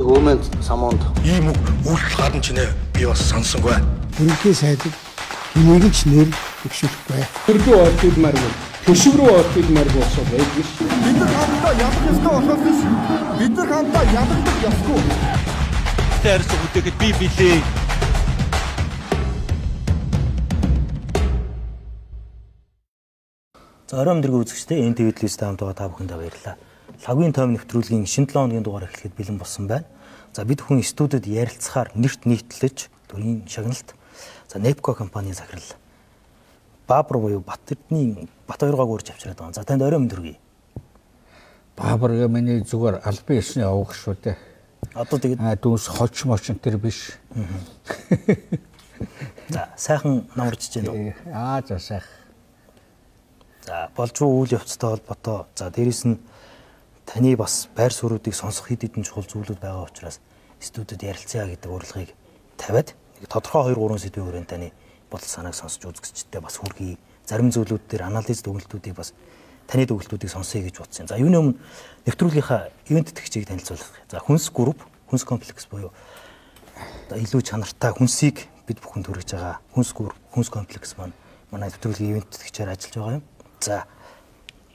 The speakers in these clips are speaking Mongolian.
Өвмөнд самуунд ийм үйлдэл гарна ч нэ би бас сонсонгүй. Бүрэлдэхүүн сайдд энийг ч нэр өгшөхгүй. Төрдөө ордгиймааргүй. Төшөв рүү ордгиймааргүй болсоо байдаг ш. Бид нар хамтдаа ялах ёстой болохоос биш. Бид нар хамтдаа ялагдах ёсгүй. Тэрс үтэхэд би билээ. За орой өдрийн үзэгчдээ энэ TV телевизтэй хамт байгаа та бүхэндээ баярлалаа. Лагуийн тойм нэвтрүүлгийн шинэ 7 хоногийн дугаар эхлэхэд бэлэн болсон байна. За бид хүн студид ярилцахаар нэрт нийтлэж төрийн шагналт. За Nepco компанийн захирал Баабар буюу Батэрдний Батбаяргааг урьж авчираад байгаа. За танд орой өдрийн. Баабарга миний зүгээр албан ёсны авах шүү дээ. Одоо тэгээд дүүс хоч мочин тэр биш. За сайхан намарч байна уу? За сайхан. За болжуу үйл явцтай холбоотой. За дээрэс нь таны бас байр суурьуудыг сонсох хэд хэдэн чухал зүйлүүд байгаа учраас студид ярилцъя гэдэг урилгыг тавиад нэг тодорхой 2-3 сэдвийн хүрээнд таны бодол санааг сонсож үзэгчдээ бас хүргэе. Зарим зүйлүүд дээр анализ дүгнэлтүүдийг бас таны дүгнэлтүүдийг сонсъё гэж бодсон. За юуны өмнө нэвтрүүлгийнхаа ивент тэтгэгчийг танилцуулах. За Хүнс групп, Хүнс комплекс буюу илүү чанартай хүнсийг бид бүхэн төрөж байгаа Хүнс групп, Хүнс комплекс маань манай нэвтрүүлгийн ивент тэтгэгчээр ажиллаж байгаа юм. За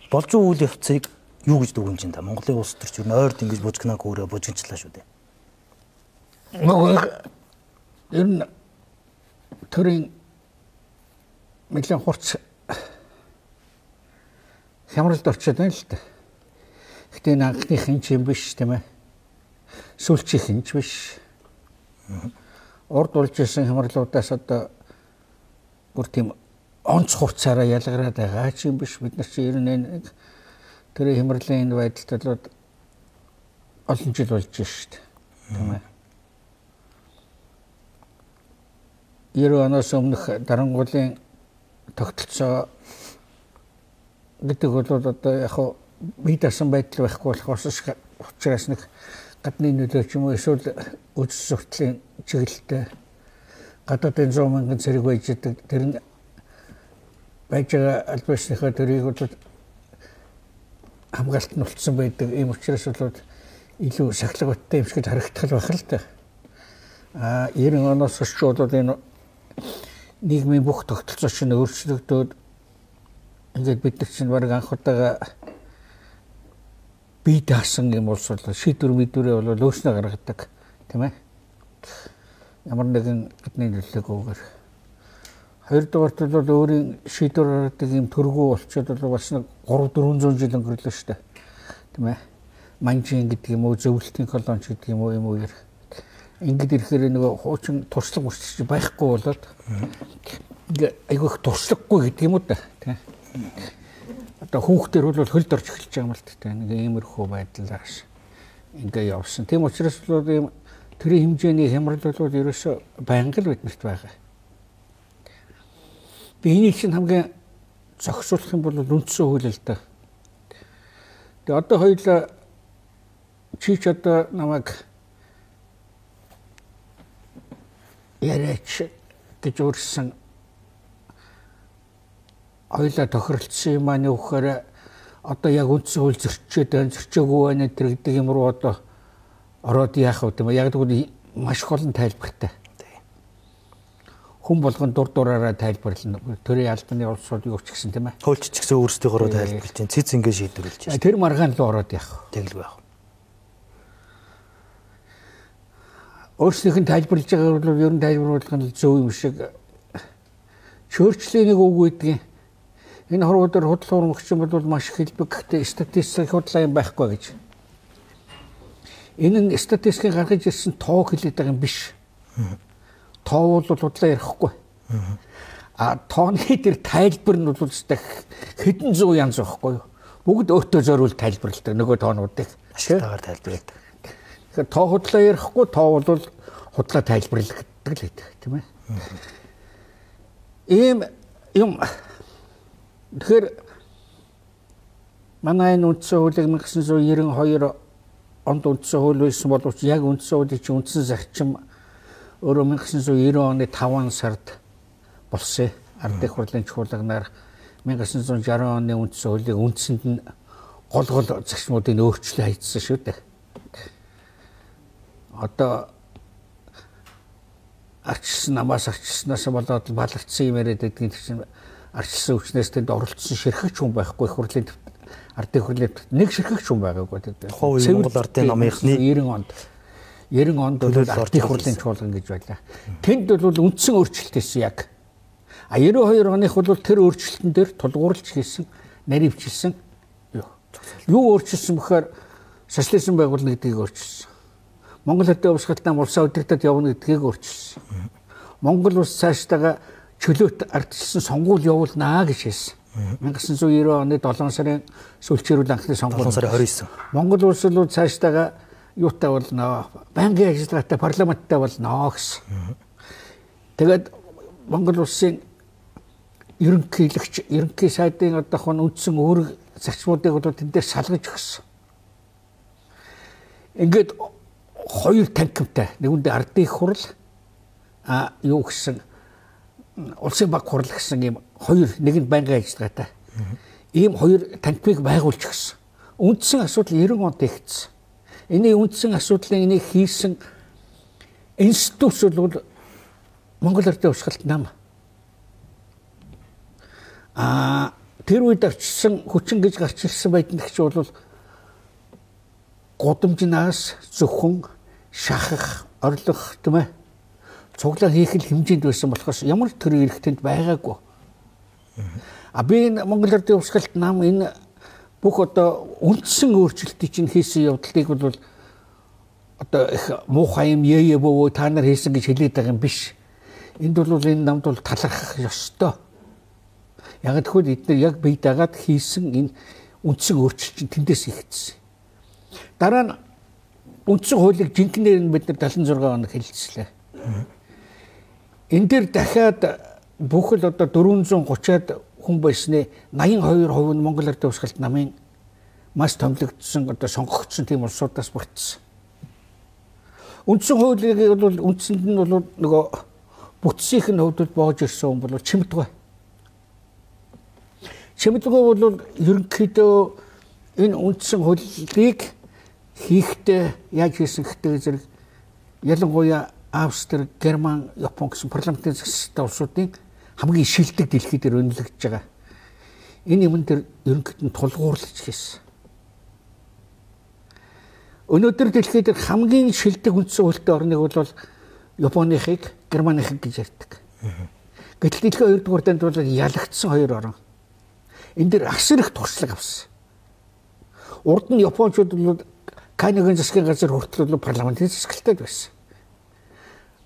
болжуу үйл явцыг юу гэж дүгнэж байна та? Монголын улс төрч юу нойрд ингэж бужигнаа хөөрөө бужигчлаа шүү дээ. Ер нь төрийн нэлээд хурц хямралд орчод байна л да. Гэтэ энэ анхныхын ч юм биш тийм ээ. Сүүлчийнхэн ч биш. Урд болж исэн хямралуудаас одоо бүр тийм онц хурцаараа ялгараад байгаа ч юм биш. Бид нар чи ер нь тэр хямралын байдалд олон жил болж шүү дээ. Тийм ээ. 90 оноос өмнөх дарангуулын тогтолцоо гэдэг бол одоо яг хоо бие даасан байдал байхгүй болохоос учраас нэг гадны нөлөө ч юм уу эсвэл үдс суртлын чиглэлтэй гадаадын 100 мянган зэрэг байж идэг тэр нь байж байгаа аль бишнийхээ төрийг бол хамгаалт нь үлдсэн байдаг ийм учраас бол илүү сахилга баттай юм шиг харагдах байх л та. 90 оноос хойш бол энэ нийгмийн бүх тогтолцоо чинь өөрчлөгдөөд ингээд бид нар чинь баг анх удаага бие даасан юм бол шийдвэр мэдвэрээ бол өөрснөө гаргадаг тийм ээ. Ямар нэгэн гадны нөлөөгөөр. Хоёрдугаарт бол өөрийн шийдвэр гаргадаг юм төргүү болчиход бол бас нэг 300-400 жил өнгөрлөө шүү дээ. Тийм ээ. Манжин гэдэг юм уу, зөвлөлтийн колони гэдэг юм уу юм уу. Ингээд ирэхээр нэг хуучин туршлага мөрчиж байхгүй болоод ингээ айгүйх туршлагагүй гэдэг юм уу та тийм. Одоо хүүхдэр бол хөлд орж эхэлж байгаа юм л та нэг иймэрхүү байдлаас ингээ явсан. Тийм учраас бол ийм төрийн хэмжээний хямрал бол ерөөсөө байнга л биднэрт байгаа. Би энийг чинь хамгийн зохицуулах юм бол үндсэн хууль л да. Тэгээ одоо хоёулаа чич одоо намайг яриач гэж өөрсөн хоёлаа тохиролцсон юм аа нөхөр одоо яг үндсэн хууль зөрчөөд байна зөрчөөгүй байна гэдэг юм руу одоо ороод яах вэ тийм яг тэгвэл маш олон тайлбартай. Хүн болгон дур дураараа тайлбарлана. Төрийн албаны улсууд юу ч гэсэн тийм ээ. Хуульч ч гэсэн өөрсдийнхөө тайлбарлаж чинь цэц ингэ шийдвэрлэж байна. Тэр маргаан л ороод яах вэ? Тэгэлгүй яах. Өөрсдийнх нь тайлбарлаж байгаа бол ер нь тайлбарлах нь зөв юм шиг чөөрчлийн нэг үг үйдгийг энэ хорвуудаар худлаа урмагч бол маш их хэлбэг гэхдээ статистик худлаа юм байхгүй гэж. Энэ нь статистикийн гаргаж ирсэн тоо хэлээд байгаа юм биш. Тоо бол худлаа ярихгүй. Тооны дээр тайлбар нь бол хэдэн зуун янз байхгүй юу. Бүгд өөртөө зориул тайлбарладаг нөгөө тоонуудыг ашигтайгаар тайлбарладаг. Тэгэхээр тоо худлаа ярихгүй тоо бол худлаа тайлбарладаг л гэдэг тийм ээ. Ийм юм тэгэхээр манай энэ үндсэн хуулийг 1992 онд үндсэн хууль байсан боловч яг үндсэн хуулийн чинь үндсэн зарчим өөрөө 1990 оны 5 сард болсон. Ард их хурлын чухалганаар 1960 оны үндсэн хуулийг үндсэнд нь гол зарчмуудыг өөрчлөлт хийсэн шүү дээ. одоо арчилсан намаас арчилснаас болоод баларцсан юм яриад байдгийг чинь арчилсан өвчнөөс тэнд оролцсон ширхэгч хүн байхгүй их хурлын ардын хурлын нэг ширхэгч хүн байгаагүй тэд. Монгол ардын намынхны 90 онд ардын хурлын чуулган гэж байлаа. Тэнд бол үндсэн өөрчлөлт хийсэн яг. 92 оных бол тэр өөрчлөлтөн дээр тулгуурлаж хийсэн, наривчилсан юу өөрчилсөн бэхээр социализм байгуулна гэдгийг өөрчилсөн. Монгол Ардын Хувьсгалт нам улсаа удирдах явна гэдгийг өөрчилсөн. Монгол улс цаашдаа чөлөөт ардчилсан сонгуул явуулнаа гэж хэлсэн. 1990 оны 7 сарын сүүлчээрүүл анхны сонгуул 7 сарын 29. Монгол улс бол цаашдаа юутай болно, банкны ажиллагаатай парламенттай болно гэсэн. Тэгээд Монгол улсын ерөнхий сайдын одоохон үндсэн үүрэг зарчмуудыг бол тэндээ салгаж өгсөн. Ингээд хоёр танхимтай нэгүндээ ардын хурл юу гэсэн улсын баг хурл гэсэн ийм хоёр нэг нь банкны ажиллагаатай. Ийм хоёр танхимыг байгуулж өгсөн. Үндсэн асуудал 90 онд ихсэн. Эний үндсэн асуудлын энийг хийсэн институт бол Монгол Ардын Хувьсгалт нам. Тэр үед арчилсан хүчин гэж гарч ирсэн байдагч бол гудамжнаас зөвхөн шахах, орлох тийм ээ цуглаа хийх хэмжээнд байсан болохоос ямар төр эрхтэнд байгаагүй. Би энэ Монгол Ардын Хувьсгалт нам энэ бүх одоо үндсэн өөрчлөлтийг чинь хийсэн явдлыг бол одоо их муухай юм бөө та нар хийсэн гэж хэлээд байгаа юм биш. Энд бол энэ намд бол талархах ёстой. Яг тэгэхээр эдгээр яг бие дагаад хийсэн энэ үндсэн өөрчлөлт чинь тэндээс ихсэн. Дараа нь үндсэн хуулийг жинхэнээр нь бид нар 76 хоног хэлэлцлээ. Энэ дээр дахиад бүхэл одоо 430-аад хүн байсны 82% нь Монгол Ардын Хувьсгалт намын маш томилогдсон одоо сонгогдсон тийм улсуудаас бүрдсэн. Үндсэн хуулийг бол үндсэнд нь бол нөгөө бүтцийнх нь хувьд боож ирсэн хүн бол Чимдгой. Чимдгой бол ерөнхийдөө энэ үндсэн хуулийг хийхдээ яаж хийсэн гэхдээ зэрэг ялангуяа Австри, Герман, Япон гэсэн парламентын засгийн улсуудын хамгийн шилдэг дэлхий дээр үнэлэгдэж байгаа. Энэ юм дээр ерөнхийд нь тулгуурлаж хийсэн. Өнөөдөр дэлхий дээр хамгийн шилдэг үндсэн хуультай орныг бол Японыхыг, Германыхыг гэж ярьдаг. Гэтэл дэлхийн 2-р данд бол ялагдсан хоёр орн. Энэ дээр асар их туршлага авсан. Урд нь Япончууд бол Канагийн засгийн газар хүртэл парламентын засгалтай байсан.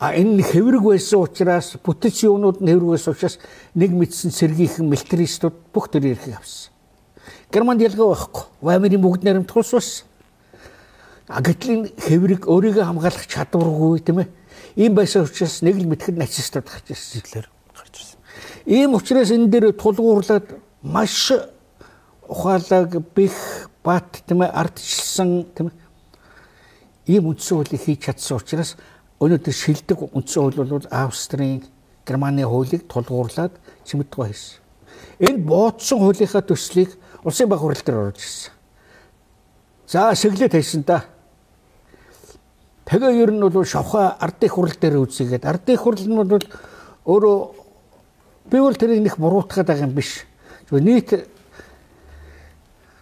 Энэ хэврэг байсан учраас бүтэц юунууд нь хэврэг байсан учраас нэг мэдсэн сэргийхэн милитаристууд бүх төр ирэх авсан. Германд ялгаа байхгүй. Америкийн бүгд найрамдах улс байсан. Гэтэл хэврэг өөрийгөө хамгаалах чадваргүй тийм ээ. Ийм байсан учраас нэг л мэтгэд нацистууд гарч ирсэн. Гитлер гарч ирсэн. Ийм учраас энэ дээр тулгуурлаад маш ухаалаг бэх бат тийм ээ ардчилсан тийм ээ. Ийм үндсэн хуулийг хийж чадсан учраас өнөөдөр шилдэг үндсэн хууль бол Австрийн, Германы хуулийг тулгуурлаад Чимдгой хийсэн. Энэ боодсон хуулийнхаа төслийг улсын баг хурал дээр оруулж ирсэн. За сэглээд хийсэн да. Тэгээ ер нь бол шавхаа ардын хурал дээр үзьгээд ардын хурал нь бол өөрөө би бол тэрийг нэг буруутгаад байгаа юм биш. Нийт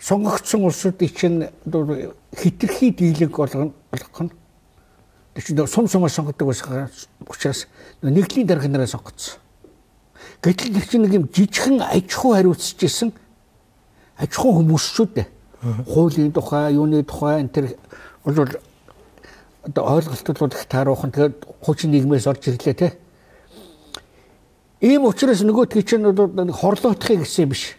сонгогдсон улсуудын чинь хитрхи дийлэнх болгох нь тэгэхээр сум сумаар сонгодог байсан учраас нэгдлийн дарганаараа сонгогдсон. Гэтэл тэр чинь нэг юм жижигхэн аж ахуй хариуцж исэн аж ахуй хүмүүс шүү дээ. Хуулийн тухай, юуны тухай энэ тэр бол одоо ойлголтууд бол их тааруухан тэгээд хуучин нийгмээс орж ирлээ те. Ийм учраас нөгөөдгий чинь бол хорлоотхыг гэсэн биш.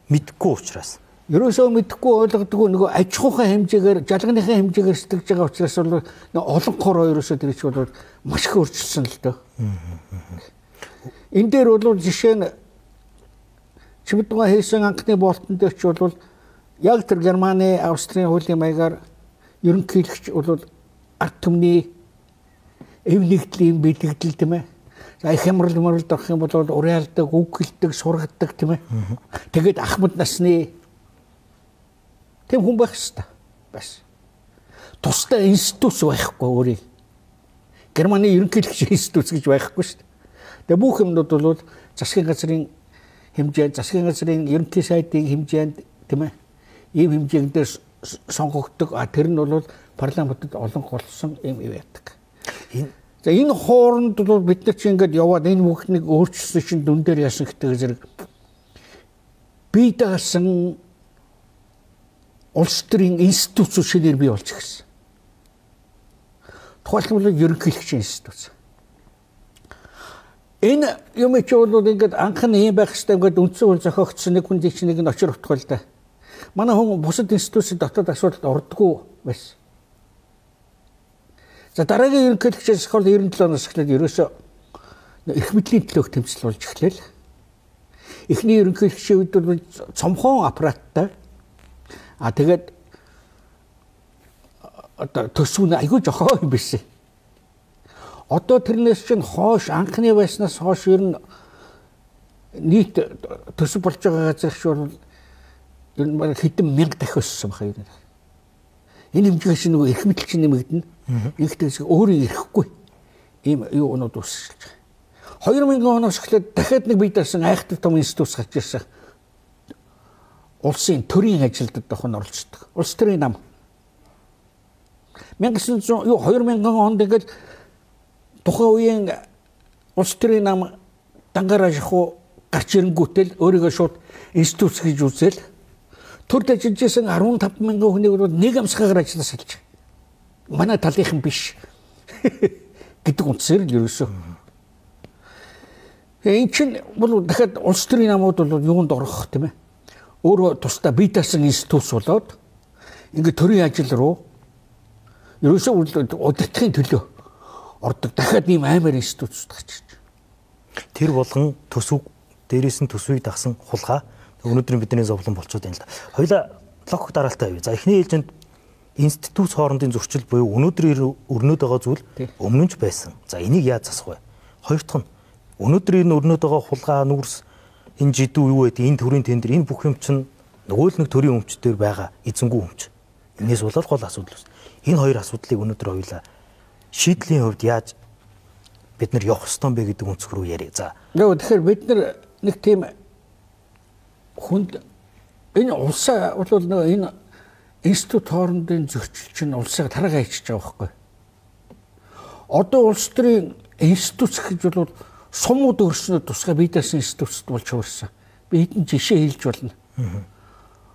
Мэдхгүй учраас. Ерөөсөө мэдхгүй ойлгодгүй нөгөө аж ахуйн хэмжээгээр, жалганыхаа хэмжээгээр сэтгэж байгаа учраас бол олон хор ерөөсөө тэр чинь бол маш их өөрчлөсөн л дөө. Энэ дээр бол жишээ нь Чимдгой хийсэн анхны болтон дээр ч бол яг тэр Германы, Австрийн хуулийн маягаар ерөнхийлөгч бол ард түмний эв нэгдлийн бэлтгэл тийм ээ. За их хямрал орох юм бол уриалдаг, үг хэлдэг, сургадаг тийм ээ. Тэгээд ахмад насны тэм хүн байх ёстой. Бас. тусдаа институт байхгүй өөрийн. Германы ерөнхийлөгчийн институт гэж байхгүй шүү дээ. Тэгээ бүх юмнууд бол засгийн газрын хэмжээнд, засгийн газрын ерөнхий сайдын хэмжээнд тийм ээ ийм хэмжээгээр сонгогддог. Тэр нь бол парламентод олон голсон юм яадаг. За энэ хооронд бол бид нар чинь ингээд яваад энэ бүхнийг өөрчлөсөн чинь дүн дээр яасан гэдэг зэрэг бий даасан улс төрийн институт шинээр бий болж ирсэн. Тухайлбал ерөнхийлөгчийн институт. Энэ юм чи бол ингээд анхны юм байх хэрэгтэй ингээд үндсэн үйл зохиогдсон нэг хүн чинь нэг нь очир утгал да. Манай хүн бусад институтын дотоод асуудалд ордгоо байсан. За дараагийн ерөнхийлөгчөөс хол 97 оноос эхлээд ерөөсөө эрх мэдлийн төлөөх тэмцэл болж эхлэв. Эхний ерөнхийлөгчийн үед бол цомхон аппараттай. Тэгээд одоо төсвөө айгүй жохоо юм биш. Одоо тэрнээс чинь хоош анхны байснаас хоош ер нь нийт төсөв болж байгаа газар шиг ер нь хэдэн мянга дахин өссөн байна ер нь. Энэ хэмжээс чинь нөгөө эрх мэдэл чинь нэмэгдэнэ. Ихтэйс өөрөө ирэхгүй ийм юунууд үүсэж байгаа. 2000 оноос эхлээд дахиад нэг бий даасан айхтар том институт гарч ирсэн. Улсын төрийн ажилдад дахин оролцдог. Улс төрийн нам. 2000 онд ингээд тухайн үеийн улс төрийн нам дангараа шахуу гарч ирэнгүүтэл өөрийгөө шууд институт гэж үзэл төрд ажиллаж байсан 15,000 хүнийг бол нэг амсгаагаар ажиллаж салж. Манай талынхан биш гэдэг үнсээр л ерөөсөө. Энэ чинь бол дахиад улс төрийн намууд бол юунд орох тийм ээ. Өөрөө тусдаа бий даасан институт болоод ингээд төрийн ажил руу ерөөсөө удирдахын төлөө ордог. Дахиад ийм амар институт гарч ирж. Тэр болгон төсөв дээрээс нь төсвийг дагсан хулгай өнөөдрийн бидний зовлон болчиход байна л да. Хоёлаа логик дараалтай байв. За эхний ээлжинд институт хоорондын зөрчил буюу өнөөдрийн өрнөд байгаа зүйл өмнө нь ч байсан. За энийг яаж засах вэ? Хоёр дахь нь өнөөдрийн өрнөд байгаа хулгай нүүрс энэ жидүү юу гэдэг энэ төрийн тендер энэ бүх юм чинь нөгөө л нэг төрийн өмч дээр байгаа эзэнгүй өмч. Энээс болоод гол асуудал байна. Энэ хоёр асуудлыг өнөөдөр хоёлаа шийдлийн хувьд яаж бид нар явах ёстой бэ гэдэг өнцг рүү яриа. За. Тэгэхээр бид нар нэг тийм хүнд энэ улсаа бол нөгөө энэ институт хоорондын зөрчил чинь улсыг тараагаа ичж байгаа байхгүй. Одоо улс төрийн институт гэж бол сумууд өрснөд тусгай бий даасан институт болж хувирсан. Би хэдэн жишээ хэлж болно.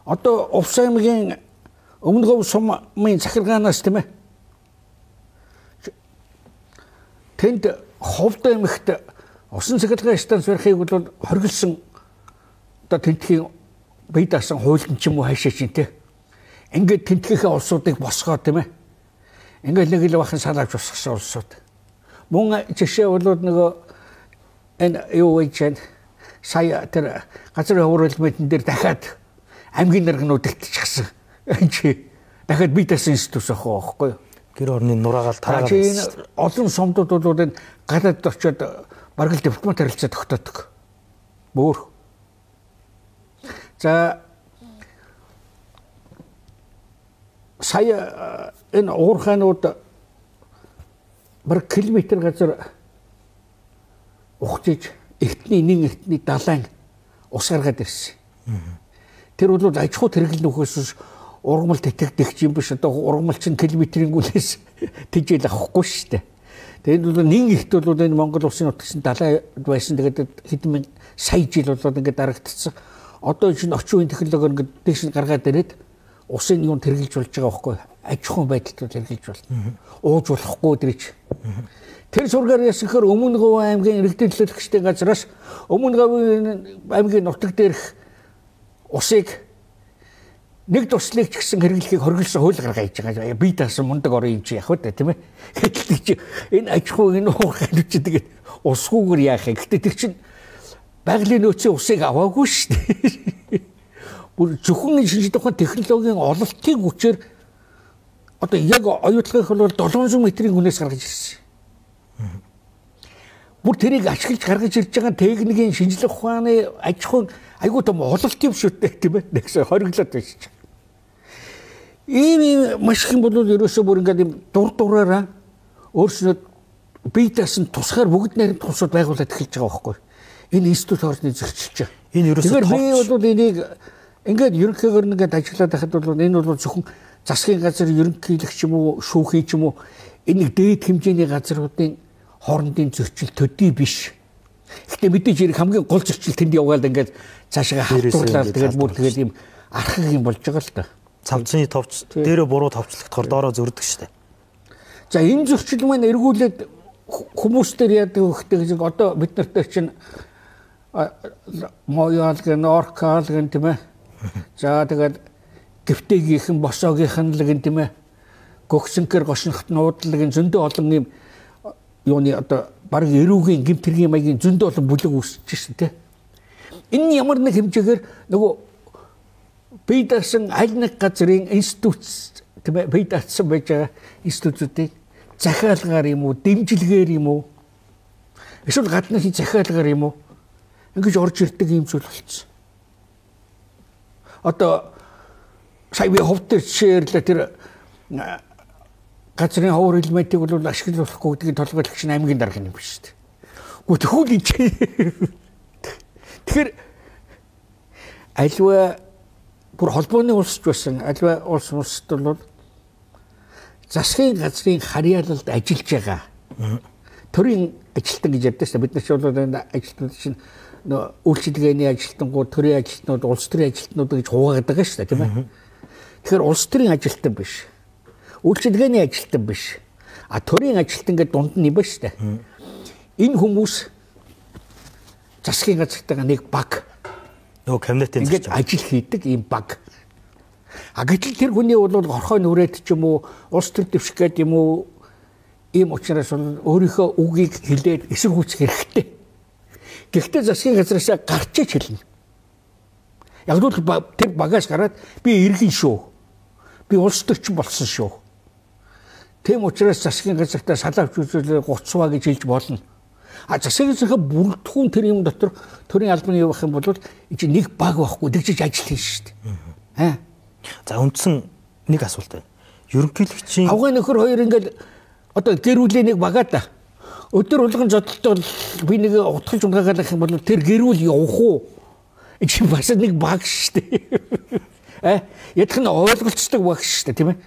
Одоо Увс аймгийн Өмнөгөв сумын захиргаанаас тийм ээ. Тэнд Ховд аймагт усан цахилгаан станц барихыг бол хоригдсан одоо тентхийн бий даасан хуульд ч юм уу хайшаа чинь тийм. Ингээд тентхийнхээ улсуудыг босгоо тийм ээ. Ингээд нэг л бахан салааж босгосон улсууд. Мөн жишээ бол нөгөө энэ юу гэж сая тэр газрын хөврөлмөдөн дээр дахиад аймгийн нэргнүүд илтчихсэн. Энд дахиад бий даасан институт ахгүй байхгүй юу? Гэр орны нураагаал тараагаад байна. Олон сумдууд бол энэ гадаад очиод бараг л дипломат харилцаа тогтоодог. Бөөр. За сая энэ уурхаанууд бараг километр газар ухаж эртний нэг эртний далайн ус гаргаад ирсэн. Тэр бол аж ахуй хэрэглэн нөхөөс ургамал тэтгэгдэх юм биш. Одоо ургамал чинь километрийн гүнээс тэжээл авахгүй шүү дээ. Тэгээд бол нэг ихт бол энэ Монгол улсын нутагт далай байсан. Тэгээд хэдэн сая жил болоод ингээд дарагдчихсан. Одоо чинь орчин үеийн технологиор ингээд дэш гаргаад ирээд усын юунд хэрэгжилж болж байгаа байхгүй. Аж ахуйн байдалд хэрэгжилж болно. Ууж болохгүй дэрэж. Тэр сургаар ясахаар Өмнөгөв аймгийн иргэдийн төлөөлөгчдийн газраас Өмнөгөв аймгийн нутаг дээрх усыг нэг туслыг ч гэсэн хэрэглэхийг хоригдсан хууль гаргаж байгаа. Бий даасан мундаг орон юм чи яг үү тийм ээ. Гэтэл чи энэ аж ахуй энэ уурхай чи тэгээд усгүйгээр яах юм. Гэтэ тэр чин байгалийн нөөцийн усыг аваагүй шүү дээ. Бүр зөвхөн шинжлэх ухааны технологийн ололтын хүчээр одоо яг оюутлагынх бол 700 метрийн хүнээс гаргаж ирсэн. Бүр тэрийг ашиглаж гаргаж ирж байгаа техникийн шинжлэх ухааны аж ахуйн айгуу том ололт юм шүү дээ тийм ээ. Нэгсээ хориглоод байж. ийм маш их юм бол ерөөсөө бүр ингээд юм дураараа өөрснөө бие даасан тусгаар бүгд найрамд тусууд байгуулад эхэлж байгаа байхгүй. Энэ институт орны зөрчилж байгаа. Энэ ерөөсөө би бол энийг ингээд ерөнхийдөө ингээд ажиллаад байхад бол энэ бол зөвхөн засгийн газар ерөнхийлөгч юм уу, шүүхийн ч юм уу энэ дээд хэмжээний газруудын хоорондын зөрчил төдий биш. Гэхдээ мэдээж хэрэг хамгийн гол зөрчил тэнд явгаад ингээд цаашаа халтуурлаад тэгээд бүр тэгээд юм архаг юм болж байгаа л та. Цамцны товч дээрээ буруу товчлогдохоор доороо зөрдөг штэ. За энэ зөрчил маань эргүүлээд хүмүүстээр яадаг вөхтэй гэж одоо бид нартай чинь моёал гэн оркал гэн тийм ээ. За тэгээд гэвтээгийнхэн босоогийнхэн л гэн тийм ээ. Гөгсөнкөр гошнохт нуудлаг гэн зөндөө олон юм юуны одоо баг эрүүгийн гимтэргийн маягийн зөндөө олон бүлэг үүсэж шин тийм. Энэ ямар нэг хэмжээгээр нөгөө бие даасан аль нэг газрын институт тийм ээ бие даасан байж байгаа институтуудыг захиалгаар юм уу дэмжлэгээр юм уу эсвэл гадны захиалгаар юм уу ингэж орж ирдэг юм зүйл болчихсон. Одоо сая би ховтер жишээрлээ тэр газрын ховор элементийг бол ашиглуулахгүй гэдгийг толгойлогч аймгийн дарга юм биш үү? Гэхдээ хүү гэж. Тэгэхээр альва бүр холбооны улсч байсан альва улсд бол засгийн газрын харьяалалд ажиллаж байгаа. Төрийн ажилтан гэж ярьдаг шээ. Бид нар ч бол энэ ажилтнууд чинь үйлчилгээний ажилтнууд, төрийн ажилтнууд, улс төрийн ажилтнууд гэж хуваагаад байгаа шүү дээ, тийм ээ. Тэгэхээр улс төрийн ажилтан биш. Үйлчилгээний ажилтан биш. А төрийн ажилтан гэдэг дунд нь юм ба шүү дээ. Энэ хүмүүс засгийн газартайгаа нэг баг нөгөө кабинетын ингээд ажил хийдэг ийм баг. А гэтэл тэр хүний бол орхой нүрээд ч юм уу, улс төр дэвших гэдэг юм уу, ийм учраас бол өөрийнхөө үгийг хэлээд эсрэг үүсэх хэрэгтэй. Гэхдээ засгийн газраас гарч ич хэлнэ. Яг л тэр багаас гараад би иргэн шүү. Би улс төрчин болсон шүү. Тийм учраас засгийн газартаа салавч үзүүлээ 30 гэж хэлж болно. А засгийн газрынхаа бүрддэхүүн тэр юм дотор төрийн албаны явах юм бол энэ нэг баг байхгүй дэгжиж ажил хийн шүү дээ. За үндсэн нэг асуулт байна. Ерөнхийлөгчийн авгай нөхөр хоёр ингээд одоо гэрүүлээ нэг багаа та. Өдөр болгон зодтолтой би нэг утгалж унгаагаад байх юм бол тэр гэрүүл явах уу? Энэ бас нэг баг шүү дээ. Ядах нь ойлголцдог баг шүү дээ, тийм ээ.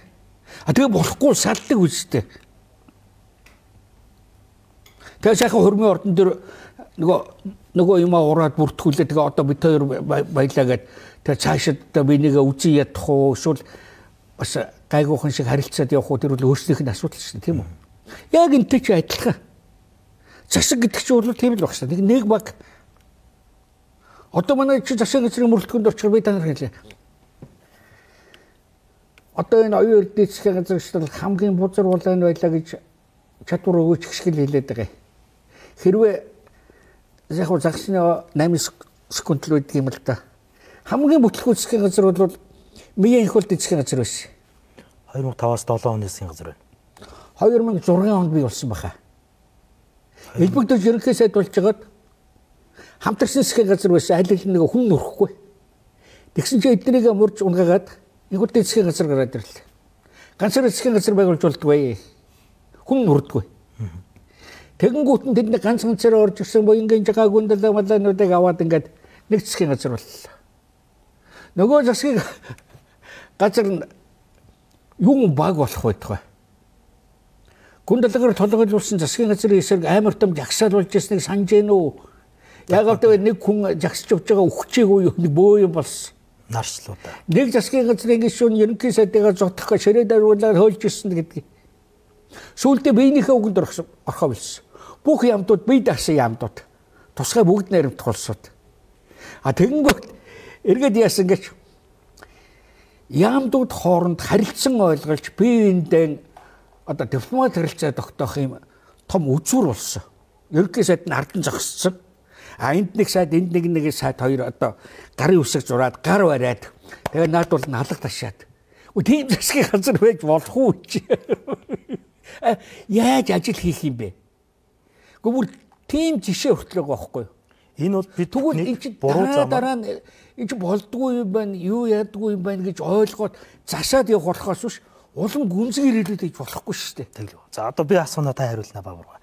А тэгээ болохгүй салдаг үстэй. Тэгээ сайхан хөрмийн ордон дээр нөгөө юмаа ураад бүртгүүлээ. Тэгээ одоо бид хоёр баялаагаад тэгээ цаашид би нэг үзий ядах уу эсвэл бас гайгуухан шиг харилцаад явах уу тэр бол өөрсдийнх нь асуудал шүү дээ, тийм үү? Яг энтэй ч адилхан. Засаг гэдэг чинь бол тийм л баг шүү дээ. Нэг баг. Одоо манай чи засаг газрын мөрөлдөхөнд очихоор би танаар хэлээ. Одоо энэ оюун эрдэнэ засгийн газар хамгийн бузар улаан байлаа гэж чадвар өгөөч гэх хэлээд байгаа. Хэрвээ яг уу загсны 8 секунд л үйдэг юм л да. Хамгийн бүтлгүү засгийн газар бол Мян их болд засгийн газар байсан. 2005-аас 7 оны засгийн газар байна. 2006 онд бий болсон баха. Элбэгдэж ерөнхий сайд болж байгаад хамтарсан засгийн газар байсан. Аль нэг хүн нөрөхгүй. Тэгсэн чинь эднийг мурж унгаагаад нэг удаа засгийн газар гараад ирлээ. Ганцаараа засгийн газар байгуулж болдгоо. Хүн нөрдгөө. Тэгэнгүүт нь тэнд ганц ганцаараа орж ирсэн боёнгийн жагаагүнд л малаануудыг аваад ингээд нэг засгийн газар боллоо. Нөгөө засгийн газар нь юу баг болох байтугай. Гүндэлгээр толгойлуулсан засгийн газрын эсрэг амар том жагсаал болж ирснийг санаж гэнэ үү? Яагаад гэвэл нэг хүн жагсаж явж байгаа өгчээгүй юу нэг бөө юм болсон. Нарчлуу да. Нэг засгийн газрын гишүүн ерөнхий сайдыгаа зодох гэж ширээ даруулаад хойлж ирсэн гэдгийг. Сүүлдээ биенийхээ үгэнд орхоо билсэн. Бүх ямдууд бие даасан ямдууд. Тусгай бүгд найрамдах болсод. А тэгэнгүүт эргээд яасан гэж ямдууд хооронд харилцан ойлголж биеиндээ одоо дипломат харилцаа тогтоох юм том үзүүр болсон. Ерөнхий сайд нь ардан зогссон. А энд нэг сайд энд нэг сайд хоёр одоо гарын үсэг зураад гар бариад тэгээ наадвал налга ташаад. Тийм засгийн газар байж болох уу чи? Яаж ажил хийх юм бэ? Гүр тийм жишээ хүртэл байгаа байхгүй юу? Энэ бол бид тэгвэл энэ чинь дараа нь энэ чинь болдгүй юм байна, юу яадгүй юм байна гэж ойлгоод засаад явах болохоос биш улам гүнзгий ирээд гэж болохгүй шүү дээ. Тэглэв. За одоо би асуунаа та хариулнаа Баавар.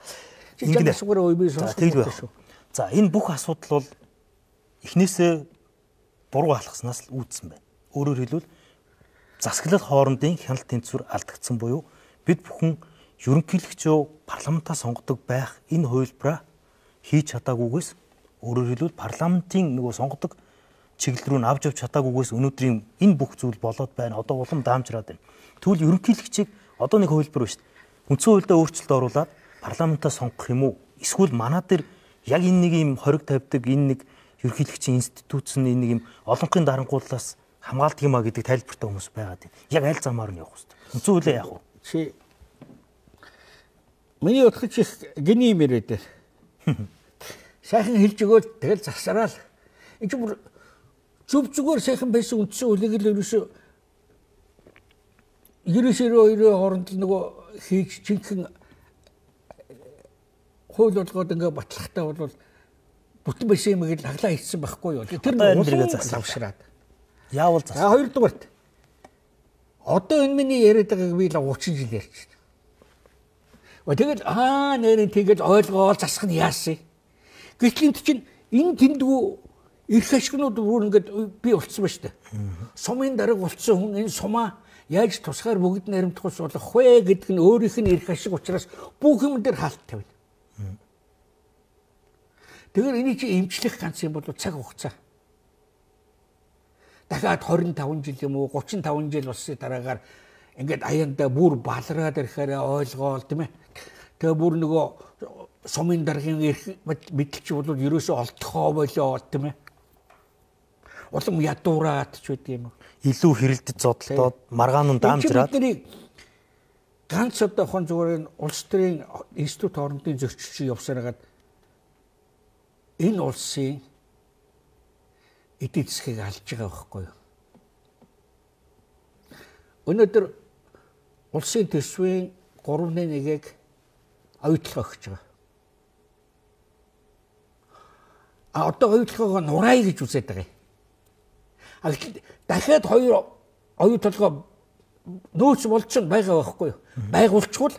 Ингээд асуугаараа ой би сонсох шүү. За энэ бүх асуудал бол эхнээсээ буруу алхаснаас л үүдсэн байна. Өөрөөр хэлбэл засаглал хоорондын хяналт тэнцвэр алдагдсан буюу бид бүхэн ерөнхийлөгчөө парламентаа сонгодог байх энэ хувилбараа хийж чадаагүйгээс өөрөөр хэлбэл парламентын нөгөө сонгодог чиглэл рүү нь авч явж чадаагүйгээс өнөөдрийн энэ бүх зүйл болоод байна. Одоо улам даамжраад байна. Тэгвэл ерөнхийлөгчийг одоо нэг хувилбар биш. Үндсэн хуульдаа өөрчлөлт оруулаад парламентаа сонгох юм уу? Эсвэл манаа дээр яг энэ нэг юм хориг тавьдаг энэ нэг ерөнхийлөгчийн институц нь энэ нэг юм олонхын дарангууллаас хамгаалдаг юм а гэдэг тайлбартай хүмүүс байгаад байна. Яг аль замаар нь явах хэрэгтэй. Үндсэн хуулиа яах вэ? Чи миний утгач их гиний юм яриад. Сайхан хэлж өгөөл тэгэл засараа л. Энэ ч бүр зүв зүгээр сайхан байсан үндсэн хуулийг л ерөөсөө 92-ийн хооронд л нөгөө хийж жинхэнэ хууль болгоод ингээ батлахтаа бол бүтэн байсан юм гээд хаглаа хийсэн байхгүй юу. Тэр нь засавшраад. Яавал засаа. Хоёрдугаарт. Одоо энэ миний яриад байгааг би л 30 жил ярьж байна. Тэгэл нэрэн тэгэл ойлгоол засах нь яасан. Гэтэл энэ чинь энэ тэндгүү эрх ашигнууд бүр ингээд би болцсон ба штэ. Сумын дарга болцсон хүн энэ сумаа яаж тусгаар бүгд наримтгуулс болох вэ гэдэг нь өөрийнх нь эрх ашиг учраас бүх юм дээр хаалт тавина. Тэгэхээр энийг чи эмчлэх ганц юм бол цаг хугацаа. Дахиад 25 жил юм уу 35 жил болсны дараагаар ингээд аяндаа бүр балраад ирэхээр ойлгоол тийм ээ. Тэгээ бүр нөгөө сумын даргын эрх мэдлч бол ерөөсөө олдохоо болоо тийм ээ. Улам ядуураад ч үгүй юм. Илүү хэрэлдэж зодтолдоод маргаан нь даамжраад ганц одоо хон зүгээр улс төрийн институт хоорондын зөрчилж явсараад энэ улсын эдийн засгийг алж байгаа байхгүй юу? Өнөөдөр улсын төсвийн 3.1-ийг оюутлага өгч байгаа. Одоо оюутлагыг нурай гэж үзээд байгаа. Дахиад хоёр оюутлага нөөц болчихсон байгаа байхгүй юу? Байгуулчихвал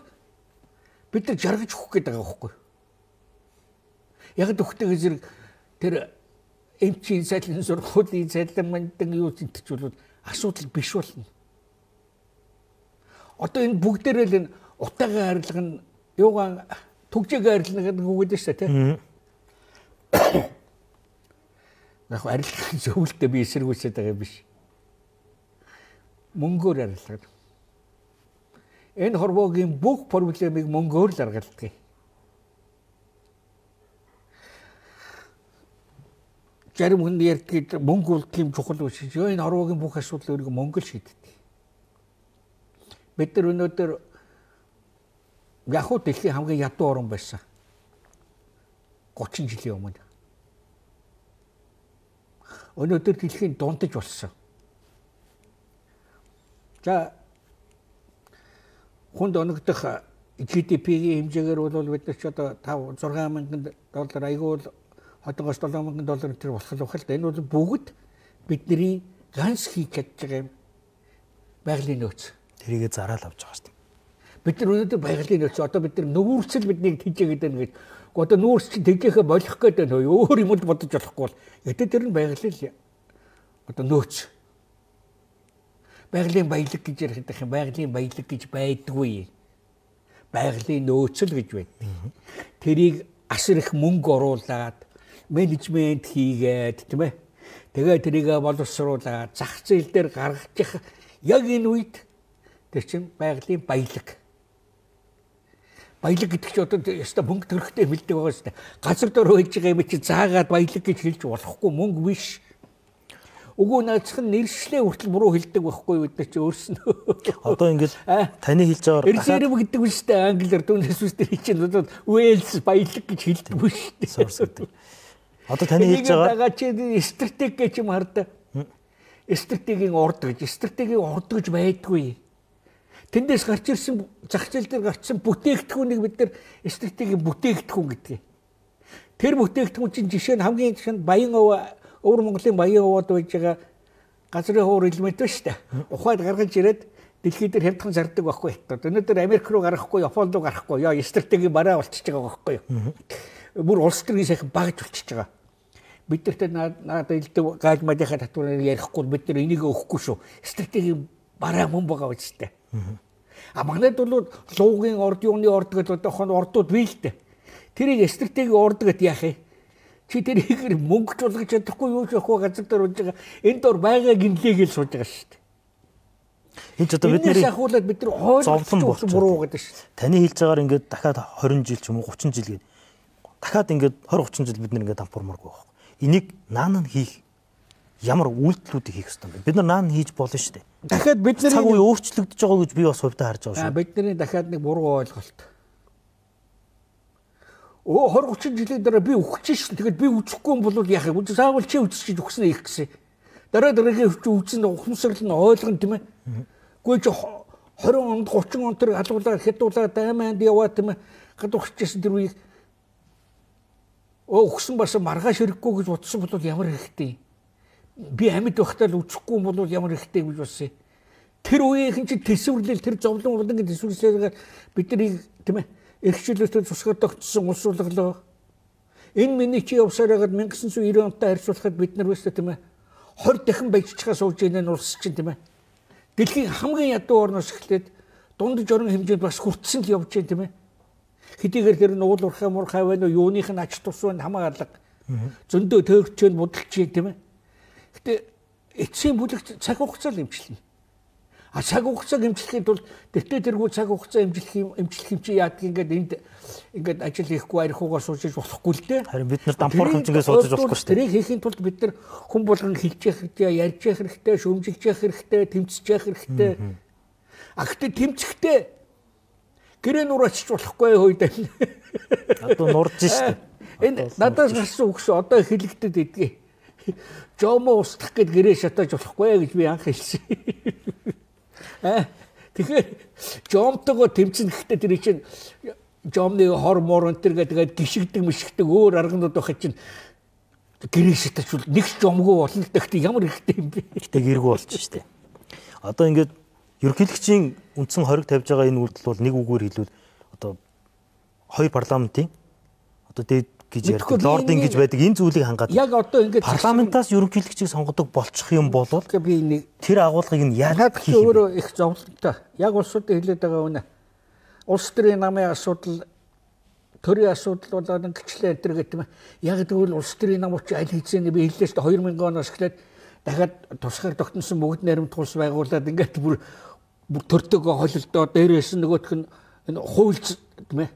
бид нар жаргаж өгөх гээд байгаа байхгүй юу? Яг төгтөг зэрэг тэр эмчийн сайдлын сургуулийн сайдлан мандын юу зинтч бол асуудал биш болно. Одоо энэ бүгдээрээ л утаагаа арилга нь юугаа түгжээгээ арилна гэдэг үг гэдэг шүү дээ тийм. Яг арилгын зөвлөлтөд би эсэргүүцээд байгаа биш. Мөнгөөр арилгана. Энэ хорвогийн бүх проблемыг мөнгөөр л аргалдаг. Зарим хүн ярьдаг мөнгө бол тийм чухал биш. Энэ хорвогийн бүх асуудал өөрийгөө мөнгө л шийддэг. Бид нар өнөөдөр яг уу дэлхийн хамгийн ядуу орн байсан. 30 жилийн өмнө. Өнөөдөр дэлхийн дундаж болсон. За хүнд оногдох GDP-ийн хэмжээгээр бол бид нар ч одоо 5-6 мянган доллар айгүй бол хотоогоос 7 мянган доллар төр болох л байна л да. Энэ бол бүгд бидний ганц хийж чадж байгаа юм. Байгалийн нөөц. Тэрийгэ зараал авч байгаа шүү дээ. Бид нар өнөөдөр байгалийн нөөц одоо бид нар нүүрсэл биднийг тийжээгээд байна гэж. Одоо нүүрс чинь тийжээхэ болох гэдэг нь өөр юм бодож болохгүй бол гэдэг тэр нь байгалийн одоо нөөц. Байгалийн баялаг гэж ярих юм. Байгалийн баялаг гэж байдгүй. Байгалийн нөөцөл гэж байдаг. Тэрийг асар их мөнгө оруулаад менежмент хийгээд тийм ээ. Тэгээ тэрийг боловсруулаад зах зээл дээр гаргачих яг энэ үед тэр чинь байгалийн баялаг. Баялаг гэдэг чинь одоо яста мөнгө төрөхтэй бэлдэг байгаа шүү дээ. Газар дээр хойж байгаа юм чи заагаад баялаг гэж хэлж болохгүй мөнгө биш. Үгүй наацх нь нэршлээ хүртэл буруу хэлдэг байхгүй бид нар чи өөрснөө. Одоо ингээл таны хэлж байгаа Эрсэрэм гэдэг нь шүү дээ англиар түүнээс үстэй чинь одоо Уэльс баялаг гэж хэлдэг биш шүү дээ. Одоо таны хэлж байгаа чи стратеги гэж юм хардаа. Стратегийн урд гэж стратегийн урд гэж байдгүй. Тэндээс гарч ирсэн зах зээл дээр гарчсан бүтээгдэхүүнийг бид нар стратегийн бүтээгдэхүүн гэдэг. Тэр бүтээгдэхүүн чинь жишээ нь хамгийн жишээ нь Баян овоо Өвөр Монголын Баян овоод байж байгаа газрын хуур элемент ба шүү дээ. Ухаад гаргаж ирээд дэлхийд дээр хямдхан зардаг байхгүй. Өнөөдөр Америк руу гарахгүй, Японд руу гарахгүй, яа стратегийн бараа болчихж байгаа байхгүй. Бүр улс төрийн сайхан багж болчихж байгаа. Бид нарт надад илдэг гаж мадийнхаа татварыг ярихгүй бид нар энийг өгөхгүй шүү. Стратегийн бараа мөн байгаа үстэй. Манайд бол луугийн орд юуны орд гэдэг одоохон ордууд бий л дээ. Тэрийг стратегийн орд гэд яах юм? Чи тэрийг мөнгөж болгож чадахгүй юу ч ахгүй газар дээр унж байгаа. Энд дор байгаа гинлээ гэж сууж байгаа шүү дээ. Энд ч одоо бид нэр ахуулаад бид нар хойлсон буруу гэдэг шүү дээ. Таны хэлж байгаагаар ингээд дахиад 20 жил ч юм уу 30 жил гээд дахиад ингээд 20 30 жил бид нар ингээд дампуурмааргүй байхгүй. Энийг наан нь хийх ямар үйлдэлүүдийг хийх ёстой юм бэ? Бид нар наан хийж болно шүү дээ. Дахиад бид нар цаг үе өөрчлөгдөж байгаа гэж би бас хувьдаа харж байгаа шүү. Бидний дахиад нэг буруу ойлголт. 20 30 жилийн дараа би өгч шүү. Тэгэхэд би үзэхгүй юм бол яах вэ? Заавал чи үзчихэж өгснө их гэсэн. Дараагийн үзэн ухамсарл нь ойлгон тийм ээ. Гэхдээ 20 онд 30 он тэр алуулаа хятуулаа дайманд яваа тийм ээ. Гадуурчсэн тэр үеийг өгсөн бас маргааш хэрэггүй гэж бодсон бол ямар хэрэгтэй. Би амьд байхдаа л үзэхгүй юм бол ямар хэрэгтэй гэж бодсон. Тэр үеийнхэн чи төсвөрлөл тэр зовлон болон төсвөрлөлөөр бид нарыг тийм ээ эрхчлөлтөд тусгаад тогтсон улс урлаа. Энэ миний чи явсаар хагаад 1990 онтой харьцуулахад бид нар өстө тийм ээ 20 дахин баяжчихаа сууж ийм улс чинь тийм ээ. Дэлхийн хамгийн ядуу орноос эхлээд дунд жорон хэмжээнд бас хүртсэн л явж байна тийм ээ. Хэдийгээр тэр нь уул уурхай муурхай байна уу юуных нь ач тус байна хамааралга. Зөндөө төөгчөнд будалж чинь тийм ээ. Гэтэ эцсийн бүлэгт цаг хугацаа л эмчилнэ. Цаг хугацааг эмчлэхийн тулд тэртээ тэргүй цаг хугацаа эмчлэх юм чи яадаг ингээд ажил хийхгүй арихуугаар суужиж болохгүй л дээ. Харин бид нар дампуурх хэмжээгээ суужиж болохгүй шүү дээ. Тэрийг хийхин тулд бид нар хүн болгон хэлж явах хэрэгтэй, ярьж явах хэрэгтэй, шөмжилж явах хэрэгтэй, тэмцэж явах хэрэгтэй. Гэхдээ тэмцэхдээ гэрээ нуур очиж болохгүй хойд байна. Одоо нурж шүү дээ. Энэ надаас гарсан үгс одоо хэлэгдэд идэгэй. Жомоо устгах гэд гэрээ шатааж болохгүй гэж би анх хэлсэн. Тэгэхээр жомтойгоо тэмцэн гэхдээ тэр чинь жомны хор мор өнтер гэдэг гიშгдэг мишгдэг өөр арганууд байхад чинь гэрээ шатаачвал нэг жомгүй болно гэхдээ ямар хэрэгтэй юм бэ? Гэтэ гэргүй болчих шүү дээ. Одоо ингээд ерөнхийлөгчийн үндсэн хориг тавьж байгаа энэ үйлдэл бол нэг үгээр хэлвэл одоо хоёр парламентын одоо дээд гэж ярьдаг лордын гэж байдаг энэ зүйлийг хангаад яг одоо ингээд парламентаас ерөнхийлөгчийг сонгодог болчих юм бол би нэг тэр агуулгыг нь яаж хийх вэ? Өөрөө их зовлонтой. Яг улсуудын хэлээд байгаа үнэ. Улс төрийн намын асуудал, төрийн асуудал болоод гिचлээ энэ гэх юм. Яг тэгвэл улс төрийн намууч аль хэзээ би хэллээ шүү дээ 2000 оноос эхлээд дахиад тусгаар тогтносон бүгд найрамдах улс байгуулад ингээд бүр төртөөгөө холилдоо дээрээс нөгөөх нь энэ хуульч тийм ээ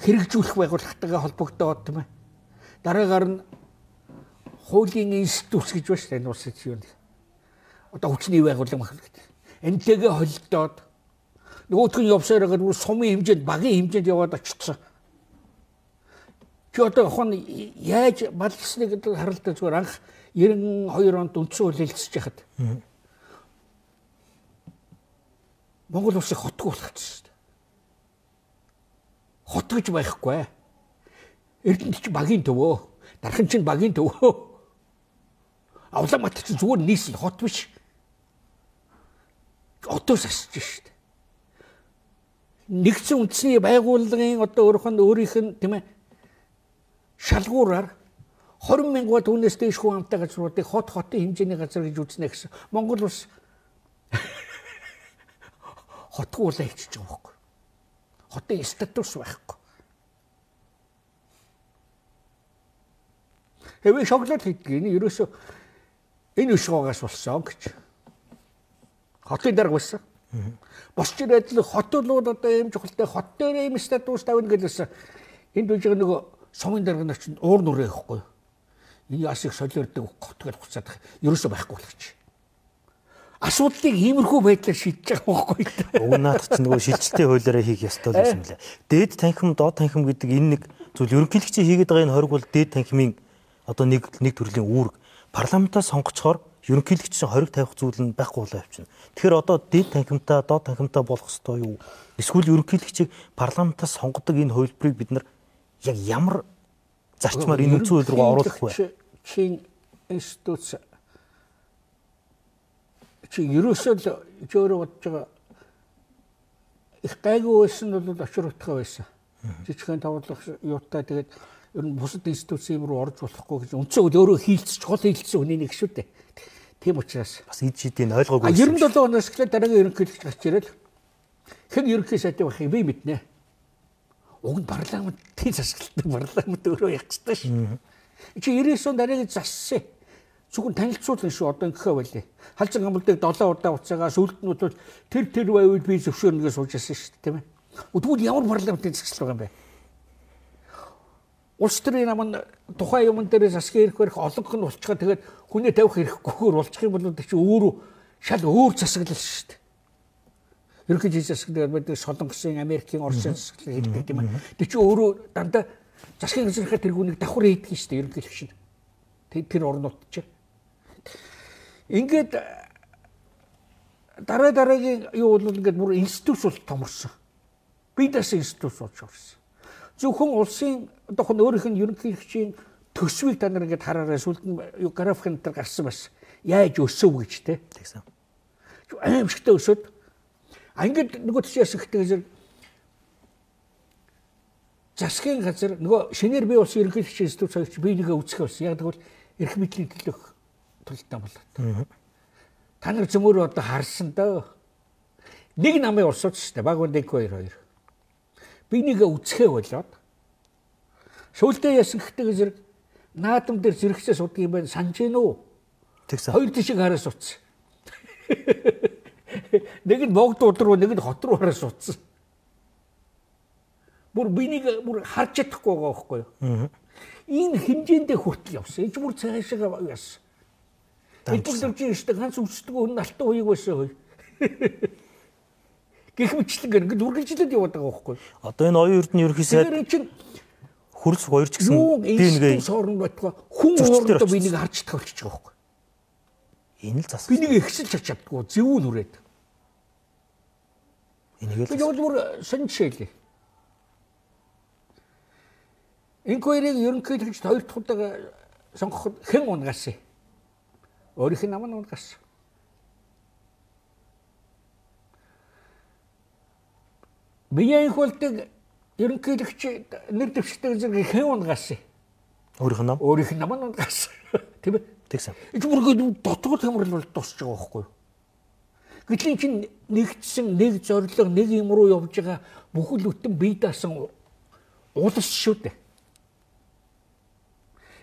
хэрэгжүүлэх байгууллагатайгаа холбогдоод тийм ээ. Дараагаар нь хуулийн институт гэж байна шүү дээ энэ улсын чинь. Одоо хүчний байгууллага мах гэдэг. Энтэйгээ холилдоод нөгөөх нь явсаар байгаа бүр сумын хэмжээнд багийн хэмжээнд яваад очсон. Чи одоо хон яаж балгсныг гэдэг харалтаа зүгээр анх 92 онд үндсэн хууль хэлэлцэж яхад. Монгол улсыг хотгүй болгочихсон. Хот гэж байхгүй. Эрдэнэт чи багийн төвөө. Дархан чинь багийн төвөө. Авламат чи зүгээр нийслэл хот биш. Отоос асч шүү дээ. Нэгдсэн үндэсний байгууллагын одоо өөрийнх нь тийм ээ шалгуураар 20 мянган түүнээс дээш хүн амтай газруудыг хотын хэмжээний газар гэж үзнэ гэсэн. Монгол улс хотгүй улаа хийчих байгаа байхгүй. Хотын статус байхгүй. Хэвээ шоглоод хийдэг энэ ерөөсөө энэ өшгоогоос болсон гэж. Хотын дарга байсан. Босч ирээд л хотолууд одоо ийм чухалтай хот дээр ийм статус тавина гэсэн. Энд үеж байгаа нөгөө сумын дарга нар чинь уур нүрээ ихгүй. Энэ ясыг солиордог хот гэж хуцаад ерөөсөө байхгүй болгоч. Асуудлыг иймэрхүү байдлаар шийдэж байгаа байхгүй. Уг наадах чинь нөгөө шилжилтийн хуулиараа хийх ёстой л юм лээ. Дээд танхим, доод танхим гэдэг энэ нэг зүйл ерөнхийлөгчийн хийгээд байгаа энэ хориг бол дээд танхимын одоо нэг төрлийн үүрэг. Парламентаас сонгочхоор ерөнхийлөгчийн хориг тавих зүйл нь байхгүй болоо явчихна. Тэгэхээр одоо дээд танхимтай, доод танхимтай болох ёстой юу? Эсвэл ерөнхийлөгчийг парламентаас сонгодог энэ хувилбарыг бид нар яг ямар зарчмаар энэ үндсэн хууль руу оруулах вэ? Чин институт чи ерөөсөө өөрөө бодож байгаа их гайгүй байсан бол очиротгоо байсан. Жижигхэн тавлах юутай тэгээд ер нь бусад институцийн руу орж болохгүй гэж үндсэн хууль өөрөө хийлцэж гол хийлцсэн хүний нэг шүү дээ. Тийм учраас Бас эд шидийн ойлгоогүй. 97 оноос эхлээд дараагийн ерөнхийлөгч гарч ирэл хэн ерөнхий сайдын байхыг би мэднэ. Уг нь парламентын засаглалтай парламент өөрөө ягчтай шүү. Чи 90 он дараагийн зассан. Зөвхөн танилцуулна шүү одоо ингэхэ байлээ. Халзан амлдаг 7 удаа уцаагаа сүлднүүд бол тэр үед би зөвшөөрнө гэж сууж байсан шүү дээ тийм ээ. Тэгвэл ямар парламентын засаглал байгаа юм бэ? Улс төрийн намын тухайн юмн дээр засгийн эрх барих олонх нь болчихоо тэгээд хүнээ тавих хэрэггүйгээр болчих юм бол чи өөрөө шал өөр засаглал шүү дээ. Ерөнхий засаглал гэдэг Солонгосын, Америкийн, Оросын засаглал хэлдэг тийм ээ. Тэг чи өөрөө дандаа засгийн газрынхаа тэргүүнийг давхар хийдэг шүү дээ ерөнхийлөгч нь. Тэр орнууд чи. Ингээд дараагийн юу бол ингээд бүр институт бол томорсон. Би дэс институт болж орсон. Зөвхөн улсын одоохон өөрийнх нь ерөнхийлөгчийн төсвийг та нар ингээд хараарай сүлд нь графикын дээр гарсан бас яаж өсөв гэж те. Тэгсэн. Аимшигтай өсөд ингээд нөгөө тийшээс ихтэй засгийн газар нөгөө шинээр бий болсон ерөнхийлөгчийн институт цагч би нэгэ үүсгэх болсон. Яг тэгвэл эрх мэдлийн төлөх тултай болоод. Та нар зөмөр одоо харсан даа. Нэг намын урсууч шүү дээ. Баг үндик 2. Би нэгэ үцхээ болоод шүүлдэ ясан гэхдээ зэрэг наадам дээр зэрэгсээ суддаг юм байна санаж гин үү? Тэгсэн. Хоёр тишиг хараас утсан. Нэг нь богд удруу нэг нь хот руу хараас утсан. Бүр бинийг бүр харж чадахгүй байгаа байхгүй юу? Энэ хэмжээндээ хүртэл явсан. Энд бүр цаашаа яасан. Эдгээр чинь ганц үсдэг хүн алтан хуйг байсан хөөе. Гэх мэтлэн ингээд үргэлжлээд яваад байгаа байхгүй юу? Одоо энэ оюун эрдэнэ ерөнхий сайд хөрс хоёр ч гэсэн би нэгэ соорн байтгаа хүн хоорондоо би нэг харж чадах болчихж байгаа байхгүй юу? Энэ л засаг. Би нэг ихсэлж чаддаггүй зөвүүн үрээд. Энийг л яг бүр сонь жишээлээ. Инквайрийг ерөнхийлөгч хоёр дахь удаа сонгоход хэн унгасан? Өөрийнх нь нам нь унгасан. Биеийн хөлтөг ерөнхийлөгч нэр дэвшигтэй зэрэг хэн унгасан? өөрийнх нь нам. Өөрийнх нь нам нь унгасан. Тийм ээ. Тэгсэн. Энд бүргээд дотоод хамрал бол дуусч байгаа байхгүй юу? Гэтэл чинь нэгдсэн нэг зорилго нэг юм руу явж байгаа бүхэл бүтэн бие даасан улс шүү дээ.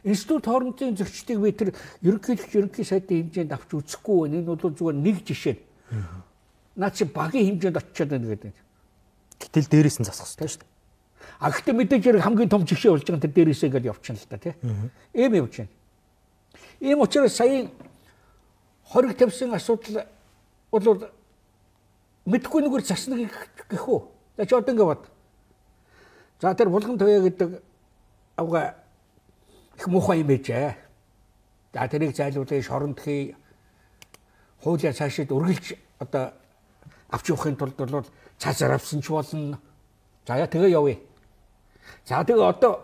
Институт хоорондын зөрчдийг би тэр ерөнхий сайдын хэмжээнд авч үзэхгүй байна. Энэ бол зүгээр нэг жишээ. Наа чи багийн хэмжээнд очиод байна гэдэг. Гэтэл дээрээс нь засах хэрэгтэй шүү дээ. А гэхдээ мэдээж хэрэг хамгийн том жишээ болж байгаа тэр дээрээсээ ингээд явчихна л та тий. Ийм явж байна. Ийм учраас сая хориг тавьсан асуудал бол мэдхгүй нэгээр засна гэх үү. За чи одоо ингээд бод. За тэр булган туяа гэдэг авга их муухай юм байжээ. За тэрийг зайлуулъя шоронд хий хуулиа цаашид үргэлж одоо авч явахын тулд бол цаасаар авсан ч болно. За яа тэгээ явъя. За тэгээ одоо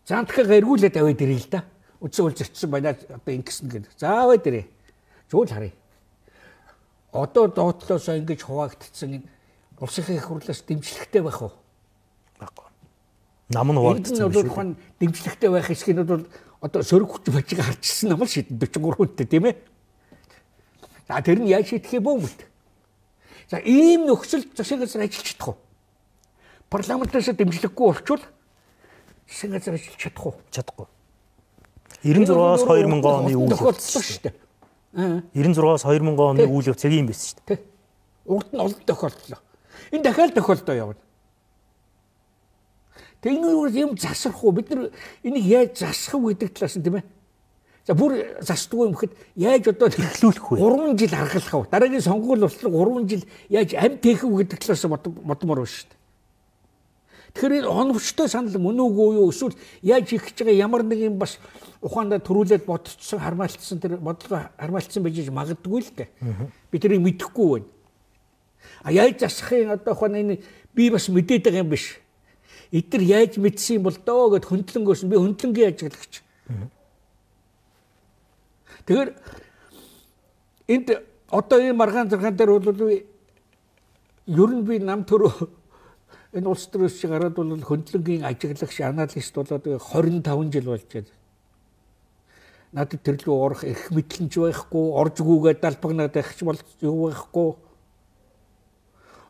зантхаг эргүүлээд аваад ирээ л да. Үцэн үл зөрчсөн байна одоо ингэсэн гэдэг. За аваад ирээ. Зүгээр харъя. Одоо доотлоосоо ингэж хуваагдсан энэ улсын их хурлаас дэмжлэгтэй байх уу? Баггүй. Нам нь хуваагдсан юм шүү. Энэ бол дэмжлэгтэй байх хэсэг нь бол одоо сөрөг хүч бажиг харчихсан юм шийдэн 43-т тийм ээ. За тэр нь яаж шийдэх юм бэ? За ийм нөхцөл засгийн газар ажиллаж чадах уу? Парламентаас дэмжлэггүй болчвол засгийн газар ажиллаж чадах уу? Чадахгүй. 96-аас 2000 оны үйл явц шүү дээ. 96-аас 2000 оны үйл явц яг юм байсан шүү дээ. Угд нь олон тохиолдлоо. Энэ дахиад тохиолдоо явна. Тэгнээр юм засах уу? Бид нар энийг яаж засах вэ гэдэг талаас нь тийм ээ. За бүр засдгүй юм гэхэд яаж одоо хэрэглүүлэх вэ? 3 жил аргалах уу? Дараагийн сонгуул болтлоо 3 жил яаж амт хийх үү гэдэг талаас бодмоор байна шүү дээ. Тэгэхээр оновчтой санал мөн үгүй юу? Эсвэл яаж хийх гэж байгаа ямар нэг юм бас ухаандаа төрүүлээд бодцсон хармаалтсан тэр бодлого хармаалтсан байж магадгүй л дээ. Би тэрийг мэдэхгүй байна. А яаж засахын одоо ухааны энэ би бас мэдээд байгаа юм биш. эдгээр яаж мэдсэн юм бол доо гэд хөндлөнгөөс би хөндлөнгийн ажиглагч. Тэгэхээр энд одоо энэ маргаан зэрхэн дээр бол ер нь би нам төрөө энэ улс төрөөс чи гараад бол хөндлөнгийн ажиглагч аналист болоод 25 жил болж байна. Надад тэр лүү орох их мэдлэмж байхгүй, орж гүгээд далбагнаад байхч бол юу байхгүй.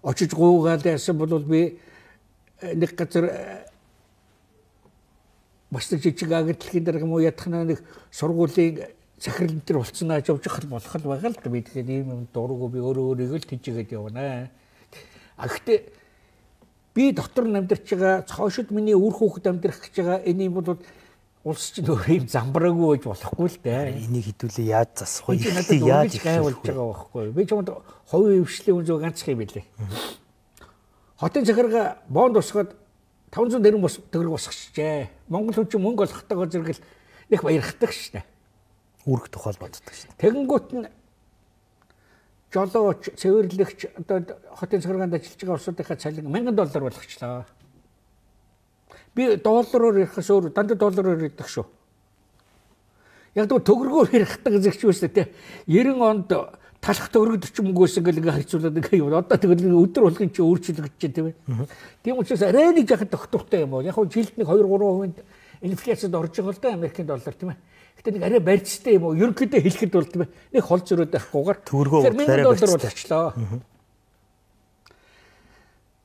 Очиж гуугаад яасан бол би нэг газар бас жижиг агентлгийн дээр юм уу ядахна нэг сургуулийн захирал дээр болцсон ааж явж болох байгаа л да би тэгэхээр ийм дургу би өөрийгөө л тийжгээд явна. Гэхдээ би дотор амьдарч байгаа цоошид миний үр хүүхэд амьдрах гэж байгаа энэ юм бол улс чинь өөр юм замбраагүй байж болохгүй л дээ. Энийг хэдүүлээ яаж засах вэ? Яаж гайвуулж байгаа байхгүй. Би чамд хувийн хвшлийн үнэ ганцх юм билээ. Хотын захиргаа бонд усгаад 500 тэрбум төгрөг босгочжээ. Монгол хүн чинь мөнгө олохтойгоо зэрэгэл их баярхдаг шнэ. Үүрэг тухай боддог шнэ. Тэгэнгүүт нь жолооч, цэвэрлэгч одоо хотын захиргаанд ажиллаж байгаа улсуудынхаа цалин $1000 болгочлаа. Би доллараар ярихаас өөр дандаа доллараар ярьдаг шүү. Яг л төгрөгөөр ярихдаг зэрэгч үүсэ тэ 90 онд талах төгрөг 40 мөнгөөс ингээл харьцуулаад ингээ юм. Одоо тэгэл өдөр болгон чи өөрчлөгдөж чинь тийм ээ. Тийм учраас арай нэг жахад доктортой юм уу. Яг нь жилд нэг 2-3% инфляцид орж байгаа л да Америкийн доллар тийм ээ. Гэтэ нэг арай барьцтай юм уу. Ерөнхийдөө хэлэхэд бол тийм ээ. Нэг хол зөрөөд байхгүйгээр $1000 болчихлоо.